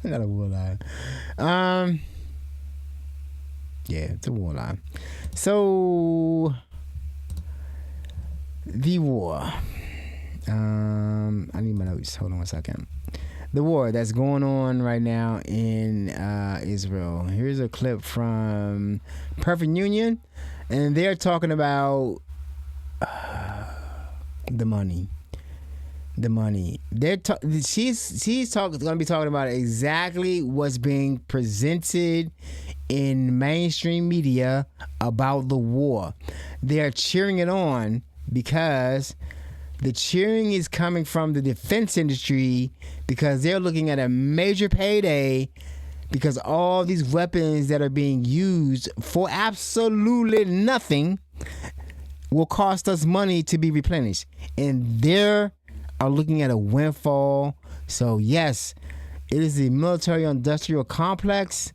Yeah, it's a war lie. So the war. I need my notes. Hold on 1 second. The war that's going on right now in Israel. Here's a clip from Perfect Union, and they're talking about the money. The money. She's going to be talking about exactly what's being presented in mainstream media about the war. They're cheering it on because the cheering is coming from the defense industry, because they're looking at a major payday, because all these weapons that are being used for absolutely nothing will cost us money to be replenished. And they're looking at a windfall. So yes, it is the military-industrial complex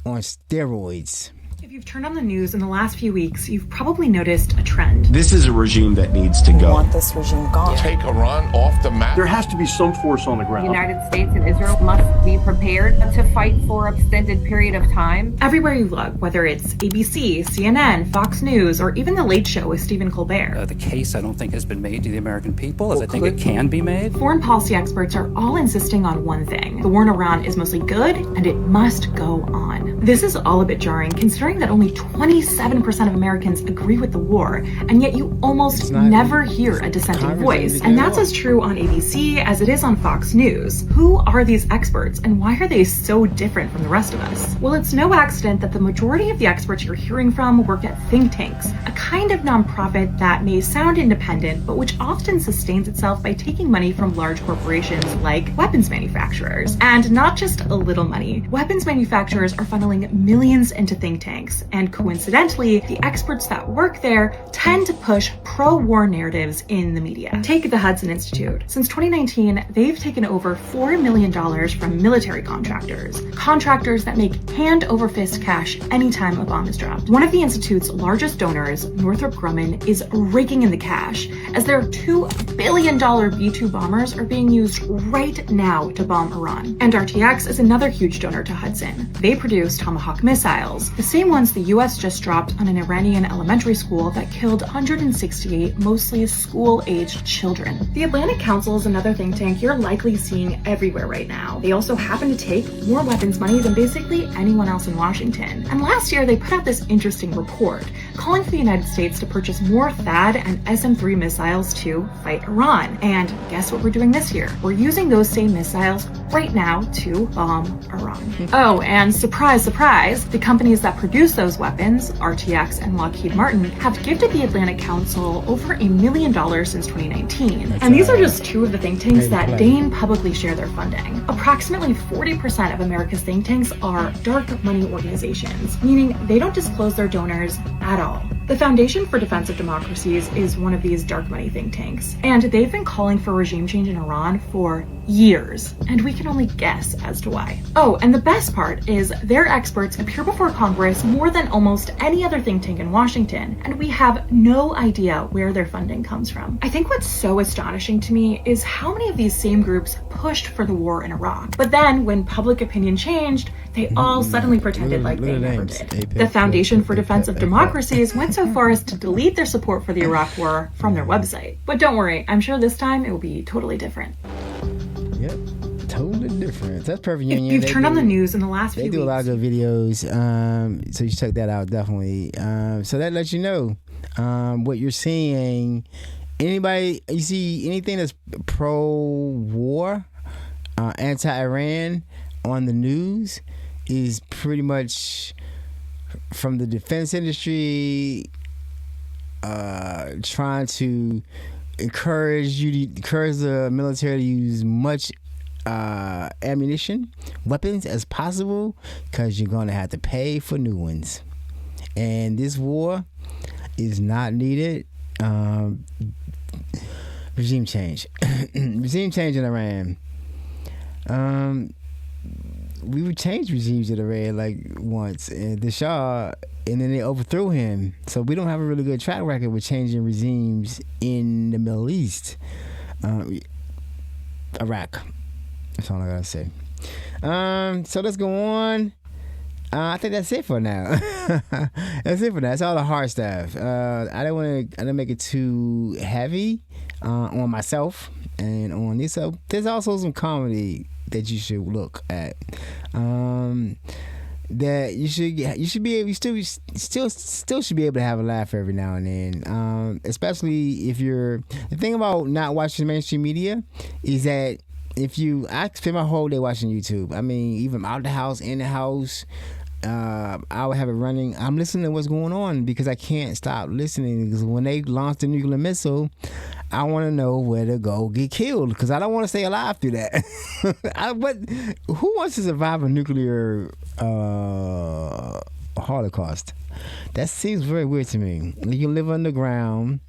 on steroids. If you've turned on the news in the last few weeks, you've probably noticed a trend. This is a regime that needs to go. We want this regime gone. Take Iran off the map. There has to be some force on the ground. The United States and Israel must be prepared to fight for an extended period of time. Everywhere you look, whether it's ABC, CNN, Fox News, or even The Late Show with Stephen Colbert. The case, I don't think, has been made to the American people, as I think it can be made. Foreign policy experts are all insisting on one thing. The war in Iran is mostly good, and it must go on. This is all a bit jarring, considering that only 27% of Americans agree with the war, and yet you almost never hear a dissenting voice. And that's as true on ABC as it is on Fox News. Who are these experts, and why are they so different from the rest of us? Well, it's no accident that the majority of the experts you're hearing from work at think tanks, a kind of nonprofit that may sound independent, but which often sustains itself by taking money from large corporations like weapons manufacturers. And not just a little money. Weapons manufacturers are funneling millions into think tanks, and coincidentally, the experts that work there tend to push pro-war narratives in the media. Take the Hudson Institute. Since 2019, they've taken over $4 million from military contractors that make hand-over-fist cash anytime a bomb is dropped. One of the Institute's largest donors, Northrop Grumman, is raking in the cash, as their $2 billion B-2 bombers are being used right now to bomb Iran. And RTX is another huge donor to Hudson. They produce Tomahawk missiles, the same ones the US just dropped on an Iranian elementary school that killed 168 mostly school-aged children. The Atlantic Council is another think tank you're likely seeing everywhere right now. They also happen to take more weapons money than basically anyone else in Washington. And last year they put out this interesting report calling for the United States to purchase more THAAD and SM-3 missiles to fight Iran. And guess what we're doing this year? We're using those same missiles right now to bomb Iran. Oh, and surprise, surprise, the companies that produce those weapons, RTX and Lockheed Martin, have gifted the Atlantic Council over $1 million since 2019. And these are just two of the think tanks that deign publicly share their funding. Approximately 40% of America's think tanks are dark money organizations, meaning they don't disclose their donors at all. The Foundation for Defense of Democracies is one of these dark money think tanks, and they've been calling for regime change in Iran for years, and we can only guess as to why. Oh, and the best part is their experts appear before Congress more than almost any other think tank in Washington, and we have no idea where their funding comes from. I think what's so astonishing to me is how many of these same groups pushed for the war in Iraq. But then, when public opinion changed, they all suddenly pretended like they never did. The Foundation for Defense of Democracies went so far as to delete their support for the Iraq War from their website. But don't worry, I'm sure this time it will be totally different. Yep, totally different. That's Perfect If Union. you've turned on the news in the last few They weeks, do a lot of good videos, so you should check that out, definitely. So that lets you know what you're seeing. Anybody, you see anything that's pro-war, anti-Iran on the news is pretty much from the defense industry trying to encourage the military to use much ammunition, weapons as possible, because you're going to have to pay for new ones. And this war is not needed. Regime change. Regime change in Iran. We would change regimes in Iran like once, and the Shah, and then they overthrew him. So we don't have a really good track record with changing regimes in the Middle East. Iraq. That's all I gotta say. So let's go on. I think that's it for now. That's it for now. That's all the hard stuff. I didn't make it too heavy on myself and on this. So there's also some comedy that you should look at. That you should be able, you still should be able to have a laugh every now and then. Especially if the thing about not watching mainstream media is that I spend my whole day watching YouTube. I mean, even out the house, in the house, I would have it running. I'm listening to what's going on because I can't stop listening, because when they launch the nuclear missile, I want to know where to go get killed, because I don't want to stay alive through that. But who wants to survive a nuclear holocaust? That seems very weird to me. You live underground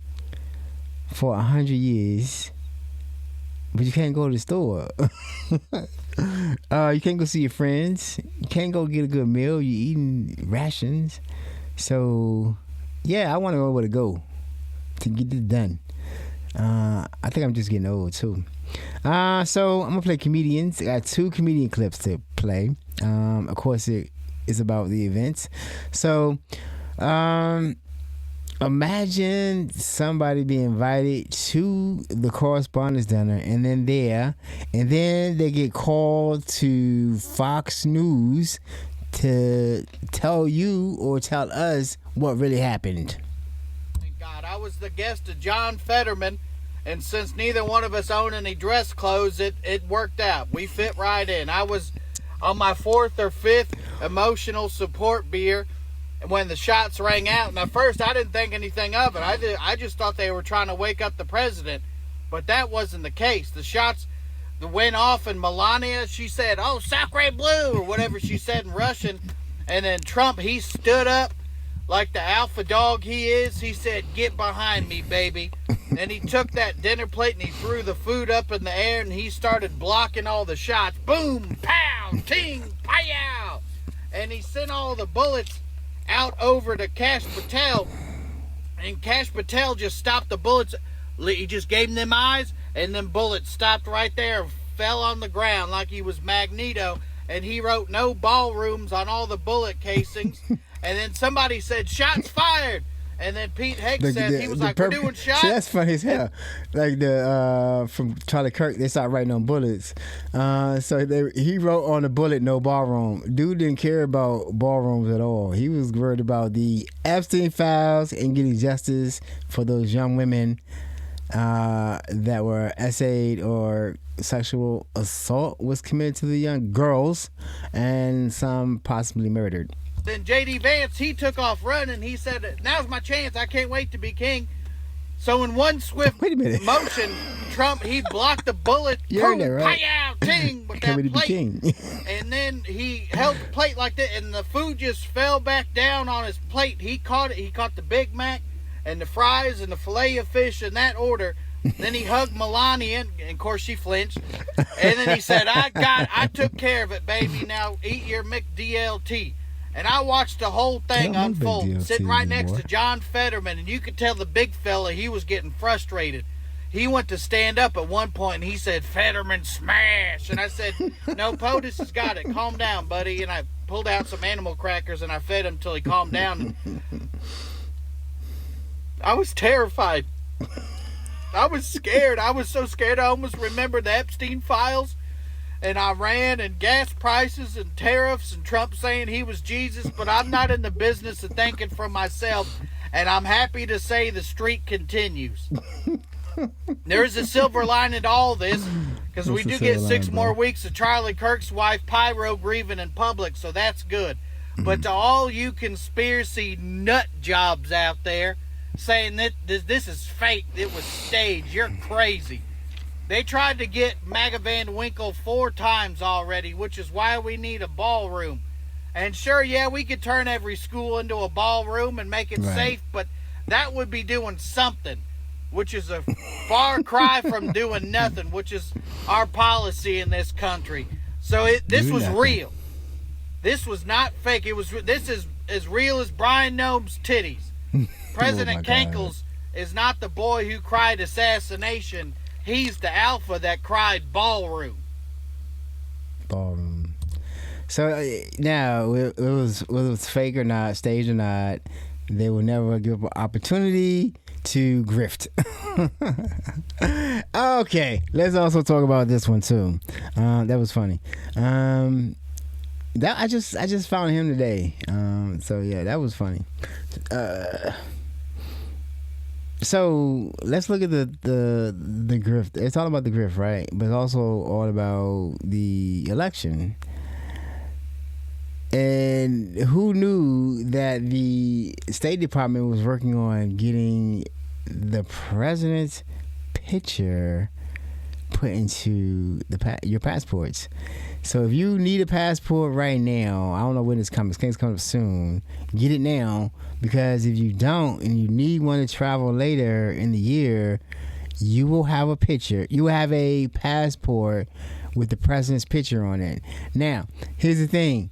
for 100 years, but you can't go to the store. You can't go see your friends. You can't go get a good meal. You're eating rations. So, yeah, I want to know where to go to get this done. I think I'm just getting old too. So I'm gonna play comedians. I got 2 comedian clips to play. Of course, it is about the events. So, imagine somebody being invited to the correspondence dinner, and then they get called to Fox News to tell you or tell us what really happened. God, I was the guest of John Fetterman, and since neither one of us own any dress clothes, it worked out. We fit right in. I was on my 4th or 5th emotional support beer when the shots rang out, and at first I didn't think anything of it. I just thought they were trying to wake up the president, but that wasn't the case. The shots that went off, and Melania, she said, "Oh, sacre bleu," or whatever she said in Russian, and then Trump, he stood up like the alpha dog he is. He said, "Get behind me, baby." And he took that dinner plate and he threw the food up in the air, and he started blocking all the shots. Boom, pow, ting, pow. And he sent all the bullets out over to Kash Patel, and Kash Patel just stopped the bullets. He just gave them eyes, and them bullets stopped right there and fell on the ground like he was Magneto, and he wrote "no ballrooms" on all the bullet casings. And then somebody said, "Shots fired," And then Pete Hegseth, he was like, we're doing shots. See, that's funny as hell. Like from Charlie Kirk, they started writing on bullets. He wrote on the bullet, no ballroom. Dude didn't care about ballrooms at all. He was worried about the Epstein files and getting justice for those young women that were essayed or sexual assault was committed to the young girls, and some possibly murdered. Then J.D. Vance, he took off running. He said, now's my chance. I can't wait to be king. So in one swift motion, Trump, he blocked the bullet. You're in there, right? Ting, with that plate. And then he held the plate like that, and the food just fell back down on his plate. He caught it. He caught the Big Mac and the fries and the filet of fish in that order. Then he hugged Melania, and of course she flinched. And then he said, I took care of it, baby. Now eat your McDLT. And I watched the whole thing unfold, sitting right next to John Fetterman, and you could tell the big fella, he was getting frustrated. He went to stand up at one point, and he said, Fetterman, smash! And I said, no, POTUS has got it. Calm down, buddy. And I pulled out some animal crackers, and I fed him till he calmed down. I was terrified. I was scared. I was so scared I almost remembered the Epstein files. And Iran and gas prices and tariffs and Trump saying he was Jesus, but I'm not in the business of thinking for myself, and I'm happy to say the streak continues. There's a silver lining to all this, because we do get 6 more weeks of Charlie Kirk's wife pyro grieving in public, so that's good. But to all you conspiracy nut jobs out there saying that this is fake, it was staged, you're crazy. They tried to get MAGA Van Winkle 4 times already, which is why we need a ballroom. And sure, yeah, we could turn every school into a ballroom and make it safe, but that would be doing something, which is a far cry from doing nothing, which is our policy in this country. So this was real. This was not fake. This is as real as Brian Nome's titties. President Kankles is not the boy who cried assassination. He's the alpha that cried ballroom. Ballroom. So now, whether it was fake or not, staged or not, they will never give an opportunity to grift. Okay, let's also talk about this one too. That was funny. That I just found him today. So yeah, that was funny. So let's look at the grift. It's all about the grift, right? But it's also all about the election. And who knew that the State Department was working on getting the president's picture put into your passports? So if you need a passport right now, I don't know when it's coming. It's coming up soon. Get it now, because if you don't and you need one to travel later in the year, you will have a picture. You will have a passport with the president's picture on it. Now, here's the thing.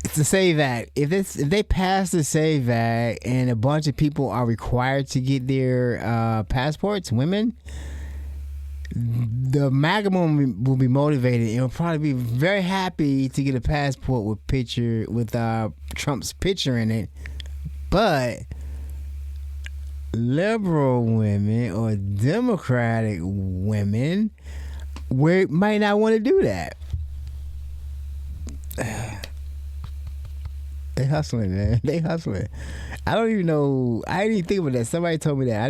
It's the SAVE Act. If they pass the SAVE Act and a bunch of people are required to get their passports, women, the MAGA movement will be motivated and will probably be very happy to get a passport with Trump's picture in it. But liberal women or Democratic women might not want to do that. They hustling, man. They hustling. I don't even know. I didn't even think about that. Somebody told me that.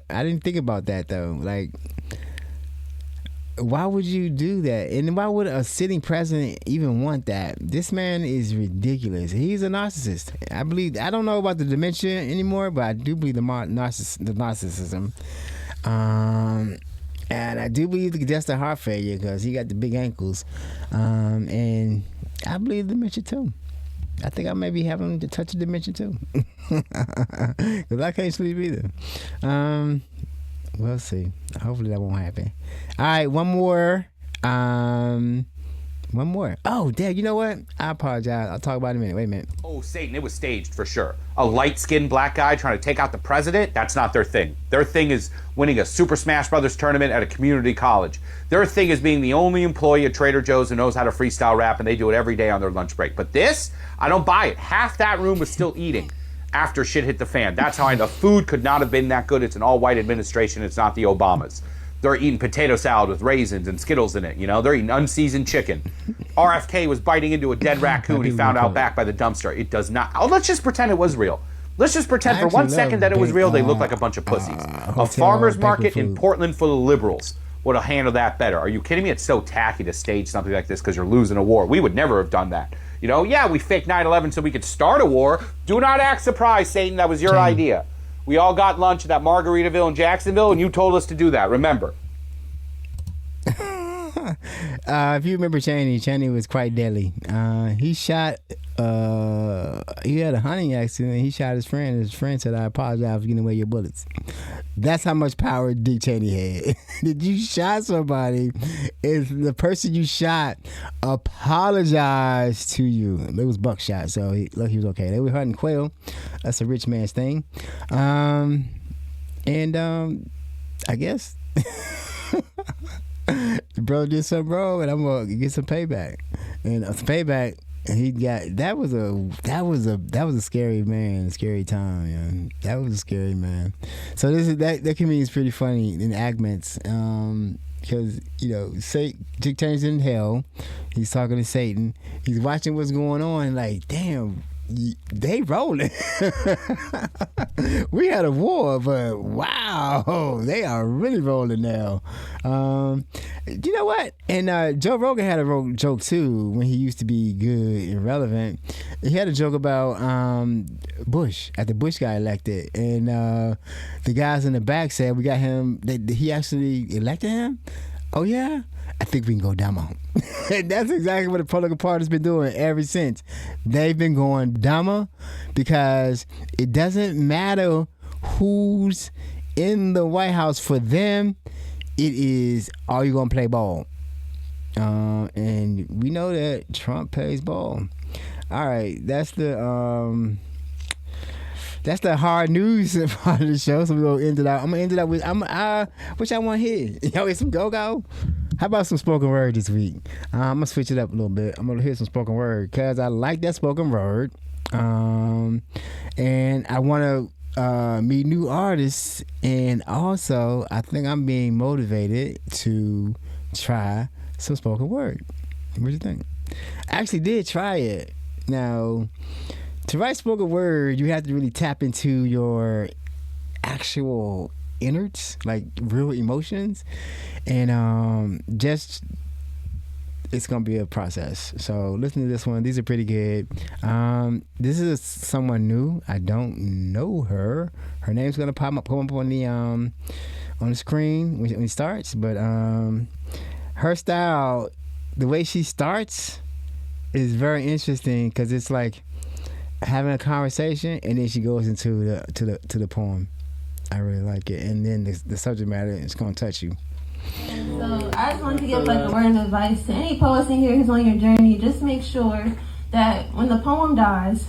I didn't think about that though. Like, why would you do that? And why would a sitting president even want that? This man is ridiculous. He's a narcissist. I don't know about the dementia anymore, but I do believe the narcissism. And I do believe the congestive heart failure, because he got the big ankles. And I believe dementia too. I think I may be having to touch of dementia too. Because I can't sleep either. We'll see. Hopefully that won't happen. All right, one more. Oh, Dad, you know what? I apologize. I'll talk about it in a minute. Wait a minute. Oh, Satan, it was staged for sure. A light-skinned black guy trying to take out the president, that's not their thing. Their thing is winning a Super Smash Brothers tournament at a community college. Their thing is being the only employee at Trader Joe's who knows how to freestyle rap, and they do it every day on their lunch break. But this, I don't buy it. Half that room was still eating. after shit hit the fan. That's how the food could not have been that good. It's an all-white administration. It's not the Obamas. They're eating potato salad with raisins and Skittles in it. They're eating unseasoned chicken. RFK was biting into a dead raccoon he found out back by the dumpster. It does not. Oh, let's just pretend it was real. Let's just pretend for 1 second that it was real. They look like a bunch of pussies. A farmer's market in Portland full of liberals would have handled that better. Are you kidding me? It's so tacky to stage something like this because you're losing a war. We would never have done that. Yeah, we faked 9/11 so we could start a war. Do not act surprised, Satan. That was your idea. We all got lunch at that Margaritaville in Jacksonville, and you told us to do that. Remember. If you remember Cheney was quite deadly. He shot, he had a hunting accident. He shot his friend. His friend said, I apologize for getting away your bullets. That's how much power Dick Cheney had. Did you shot somebody? If the person you shot apologized to you. It was buckshot, so he was okay. They were hunting quail. That's a rich man's thing. I guess the bro did something wrong, and I'm gonna get some payback. And some payback, and he got that was a scary man, a scary time. Yeah, that was a scary man. So that comedian is pretty funny in enactments, because Dick Cheney's in hell. He's talking to Satan. He's watching what's going on, and like, damn. They rolling. We had a war, but wow, they are really rolling now. You know what? And Joe Rogan had a joke too when he used to be good and relevant. He had a joke about Bush after Bush got elected, and the guys in the back said, "We got him." He actually elected him. Oh yeah. I think we can go dumber. And that's exactly what the political party's been doing ever since. They've been going dumber because it doesn't matter who's in the White House. For them, it is, are you going to play ball? And we know that Trump plays ball. All right, that's the hard news part of the show. So we're going to end it out. I'm going to end it out with, which I want to hear. It's some go-go. How about some spoken word this week? I'm going to switch it up a little bit. I'm going to hear some spoken word because I like that spoken word. And I want to meet new artists. And also, I think I'm being motivated to try some spoken word. What do you think? I actually did try it. Now, to write spoken word, you have to really tap into your actual innards, like real emotions, and it's gonna be a process. So listen to this one. These are pretty good. This is someone new. I don't know her. Her name's gonna come up on the screen when it starts. But her style, the way she starts, is very interesting because it's like having a conversation, and then she goes into the poem. I really like it, and then the subject matter is gonna touch you. So I just wanted to give like a word of advice to any poets in here who's on your journey. Just make sure that when the poem dies,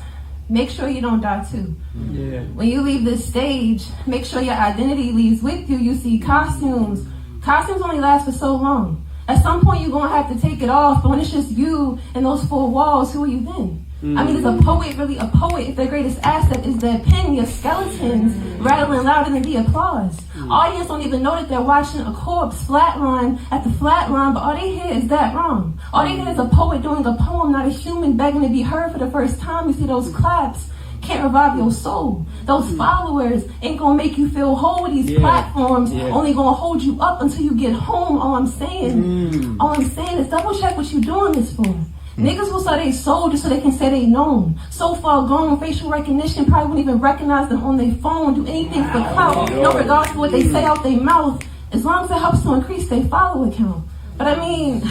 make sure you don't die too. Yeah. When you leave this stage, make sure your identity leaves with you. You see costumes only last for so long. At some point you're gonna have to take it off, but when it's just you and those four walls, who are you then? I mean, is a poet really a poet if their greatest asset is their pen, your skeletons rattling louder than the applause? Audience don't even know that they're watching a corpse flatline at the flatline, but all they hear is that wrong. All they hear is a poet doing a poem, not a human begging to be heard for the first time. You see those claps can't revive your soul. Those followers ain't gonna make you feel whole with these platforms, only gonna hold you up until you get home. All I'm saying is double check what you doing this for. Niggas will say they sold just so they can say they known. So far gone, facial recognition probably won't even recognize them on their phone. Do anything for clout, no regard for what they say out their mouth, as long as it helps to increase their follower count. But I mean,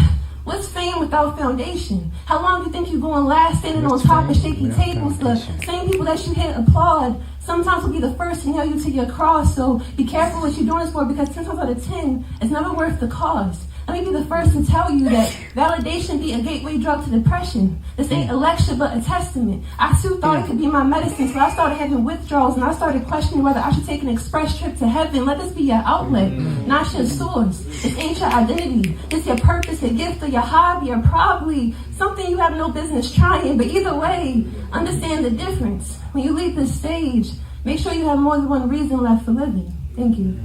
what's fame without foundation? How long do you think you're going to last standing on top of shaky tables? The same people that you hit applaud sometimes will be the first to nail you to your cross. So be careful what you're doing this for, because 10 times out of 10, it's never worth the cost. Let me be the first to tell you that validation be a gateway drug to depression. This ain't a lecture, but a testament. I too thought it could be my medicine, so I started having withdrawals, and I started questioning whether I should take an express trip to heaven. Let this be your outlet, not your source. This ain't your identity. This your purpose, your gift, or your hobby, or probably something you have no business trying. But either way, understand the difference. When you leave this stage, make sure you have more than one reason left for living. Thank you.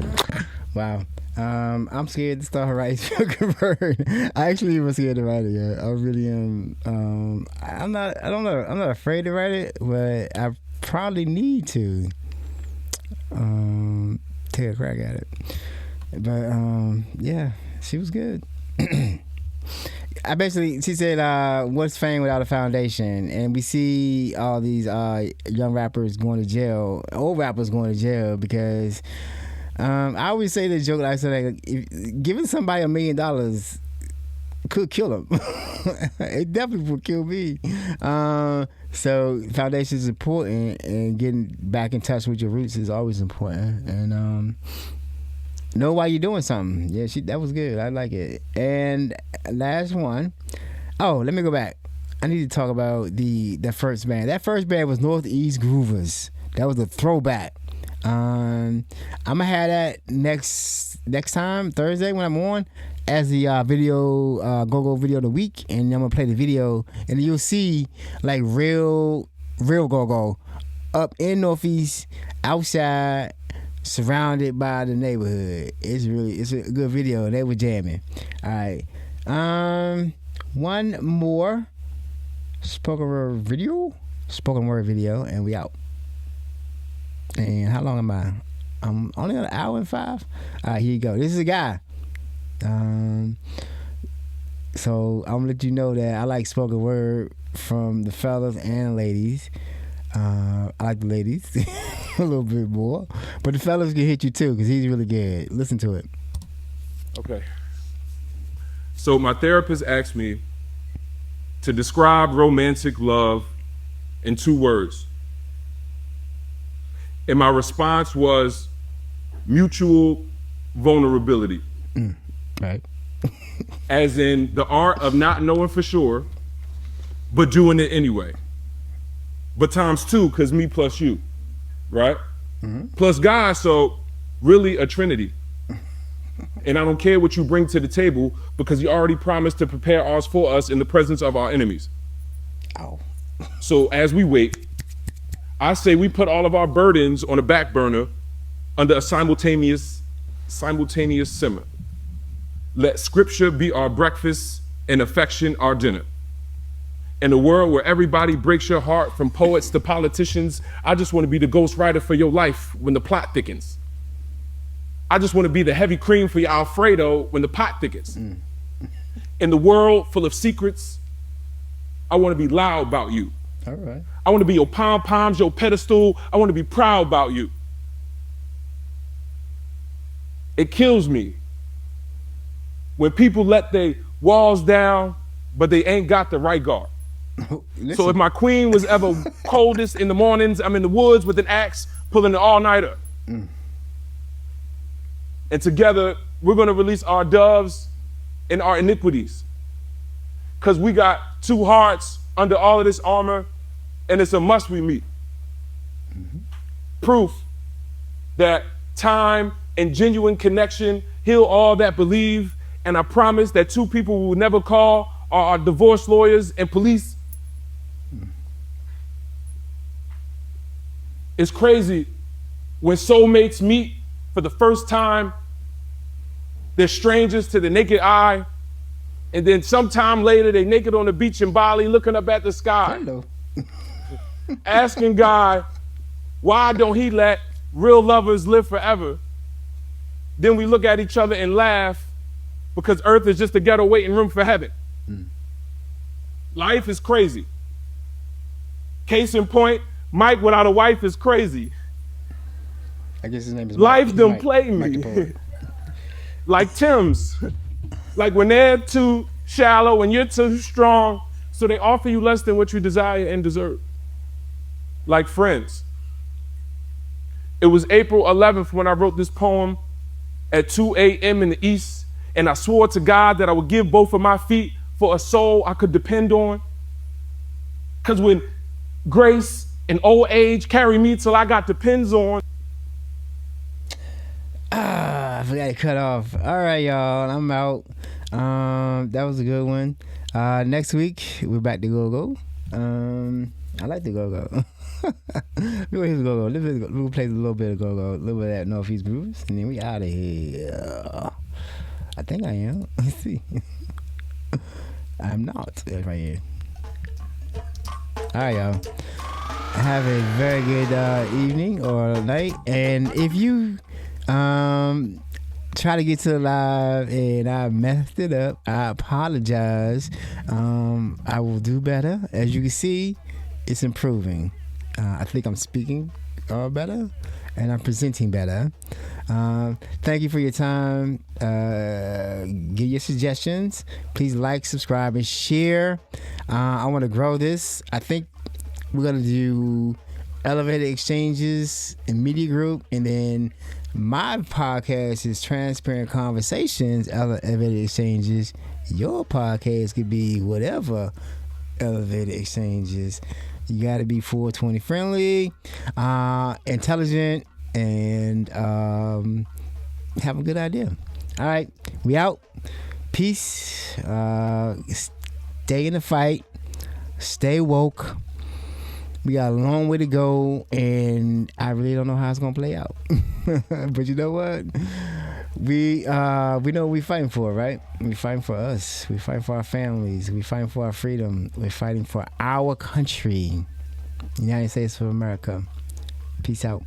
Wow. I'm scared to start writing spoken word. I actually was scared to write it yet. I really am. I'm not afraid to write it, but I probably need to take a crack at it. But yeah, she was good. She said, what's fame without a foundation? And we see all these young rappers going to jail, old rappers going to jail because I always say the joke, like I said, like, if giving somebody $1 million could kill them. It definitely would kill me. So foundation is important, and getting back in touch with your roots is always important. And know why you're doing something. Yeah, that was good. I like it. And last one. Oh, let me go back. I need to talk about the first band. That first band was Northeast Groovers. That was a throwback. I'm gonna have that next time Thursday when I'm on as the video go video of the week, and I'm gonna play the video, and you'll see like real go up in Northeast, outside, surrounded by the neighborhood. It's a good video. They were jamming. All right. One more spoken word video, and we out. And how long am I? I'm only on 1 hour and 5. All right, here you go. This is a guy. So I'm gonna let you know that I like spoken word from the fellas and the ladies. I like the ladies a little bit more, but the fellas can hit you too because he's really good. Listen to it. Okay. So my therapist asked me to describe romantic love in 2 words. And my response was mutual vulnerability. Right. As in the art of not knowing for sure, but doing it anyway. But times 2, because me plus you, right? Mm-hmm. Plus God, so really a trinity. And I don't care what you bring to the table because you already promised to prepare ours for us in the presence of our enemies. Ow. So as we wait, I say we put all of our burdens on a back burner under a simultaneous simmer. Let scripture be our breakfast and affection our dinner. In a world where everybody breaks your heart, from poets to politicians, I just want to be the ghostwriter for your life when the plot thickens. I just want to be the heavy cream for your Alfredo when the pot thickens. In the world full of secrets, I want to be loud about you. All right. I want to be your pom-poms, your pedestal. I want to be proud about you. It kills me when people let their walls down, but they ain't got the right guard. So if my queen was ever coldest in the mornings, I'm in the woods with an axe, pulling an all-nighter. And together, we're going to release our doves and our iniquities. Because we got 2 hearts under all of this armor, and it's a must we meet. Proof that time and genuine connection heal all that believe, and I promise that 2 people we will never call are our divorce lawyers and police. It's crazy when soulmates meet for the first time. They're strangers to the naked eye, and then sometime later they naked on the beach in Bali looking up at the sky. Hello. Asking God, why don't he let real lovers live forever? Then we look at each other and laugh because earth is just a ghetto waiting room for heaven. Life is crazy. Case in point, Mike without a wife is crazy. I guess his name is Life Mike. done play me. Like Tim's. Like when they're too shallow and you're too strong, so they offer you less than what you desire and deserve. Like friends. It was April 11th when I wrote this poem at 2 a.m. in the East, and I swore to God that I would give both of my feet for a soul I could depend on. Because when grace and old age carry me till I got depends on. I forgot to cut off. All right, y'all, I'm out. That was a good one. Next week we're back to go. I like the go. We'll hear the go. We'll play a little bit of go, a little bit of that Northeast Blues, and then we out of here. I think I am. Let's see. I'm not. If I am. All right, y'all. Have a very good evening or night, and if you try to get to the live and I messed it up, I apologize. I will do better. As you can see, it's improving. I think I'm speaking better and I'm presenting better. Thank you for your time. Give your suggestions. Please like, subscribe, and share. I want to grow this. I think we're going to do Elevated Exchanges and Media Group, and then my podcast is Transparent Conversations, Elevated Exchanges. Your podcast could be whatever Elevated Exchanges. You got to be 420 friendly, intelligent, and have a good idea. All right, we out. Peace. Stay in the fight. Stay woke. We got a long way to go, and I really don't know how it's gonna play out. But you know what? We know what we're fighting for, right? We're fighting for us. We're fighting for our families. We're fighting for our freedom. We're fighting for our country, United States of America. Peace out.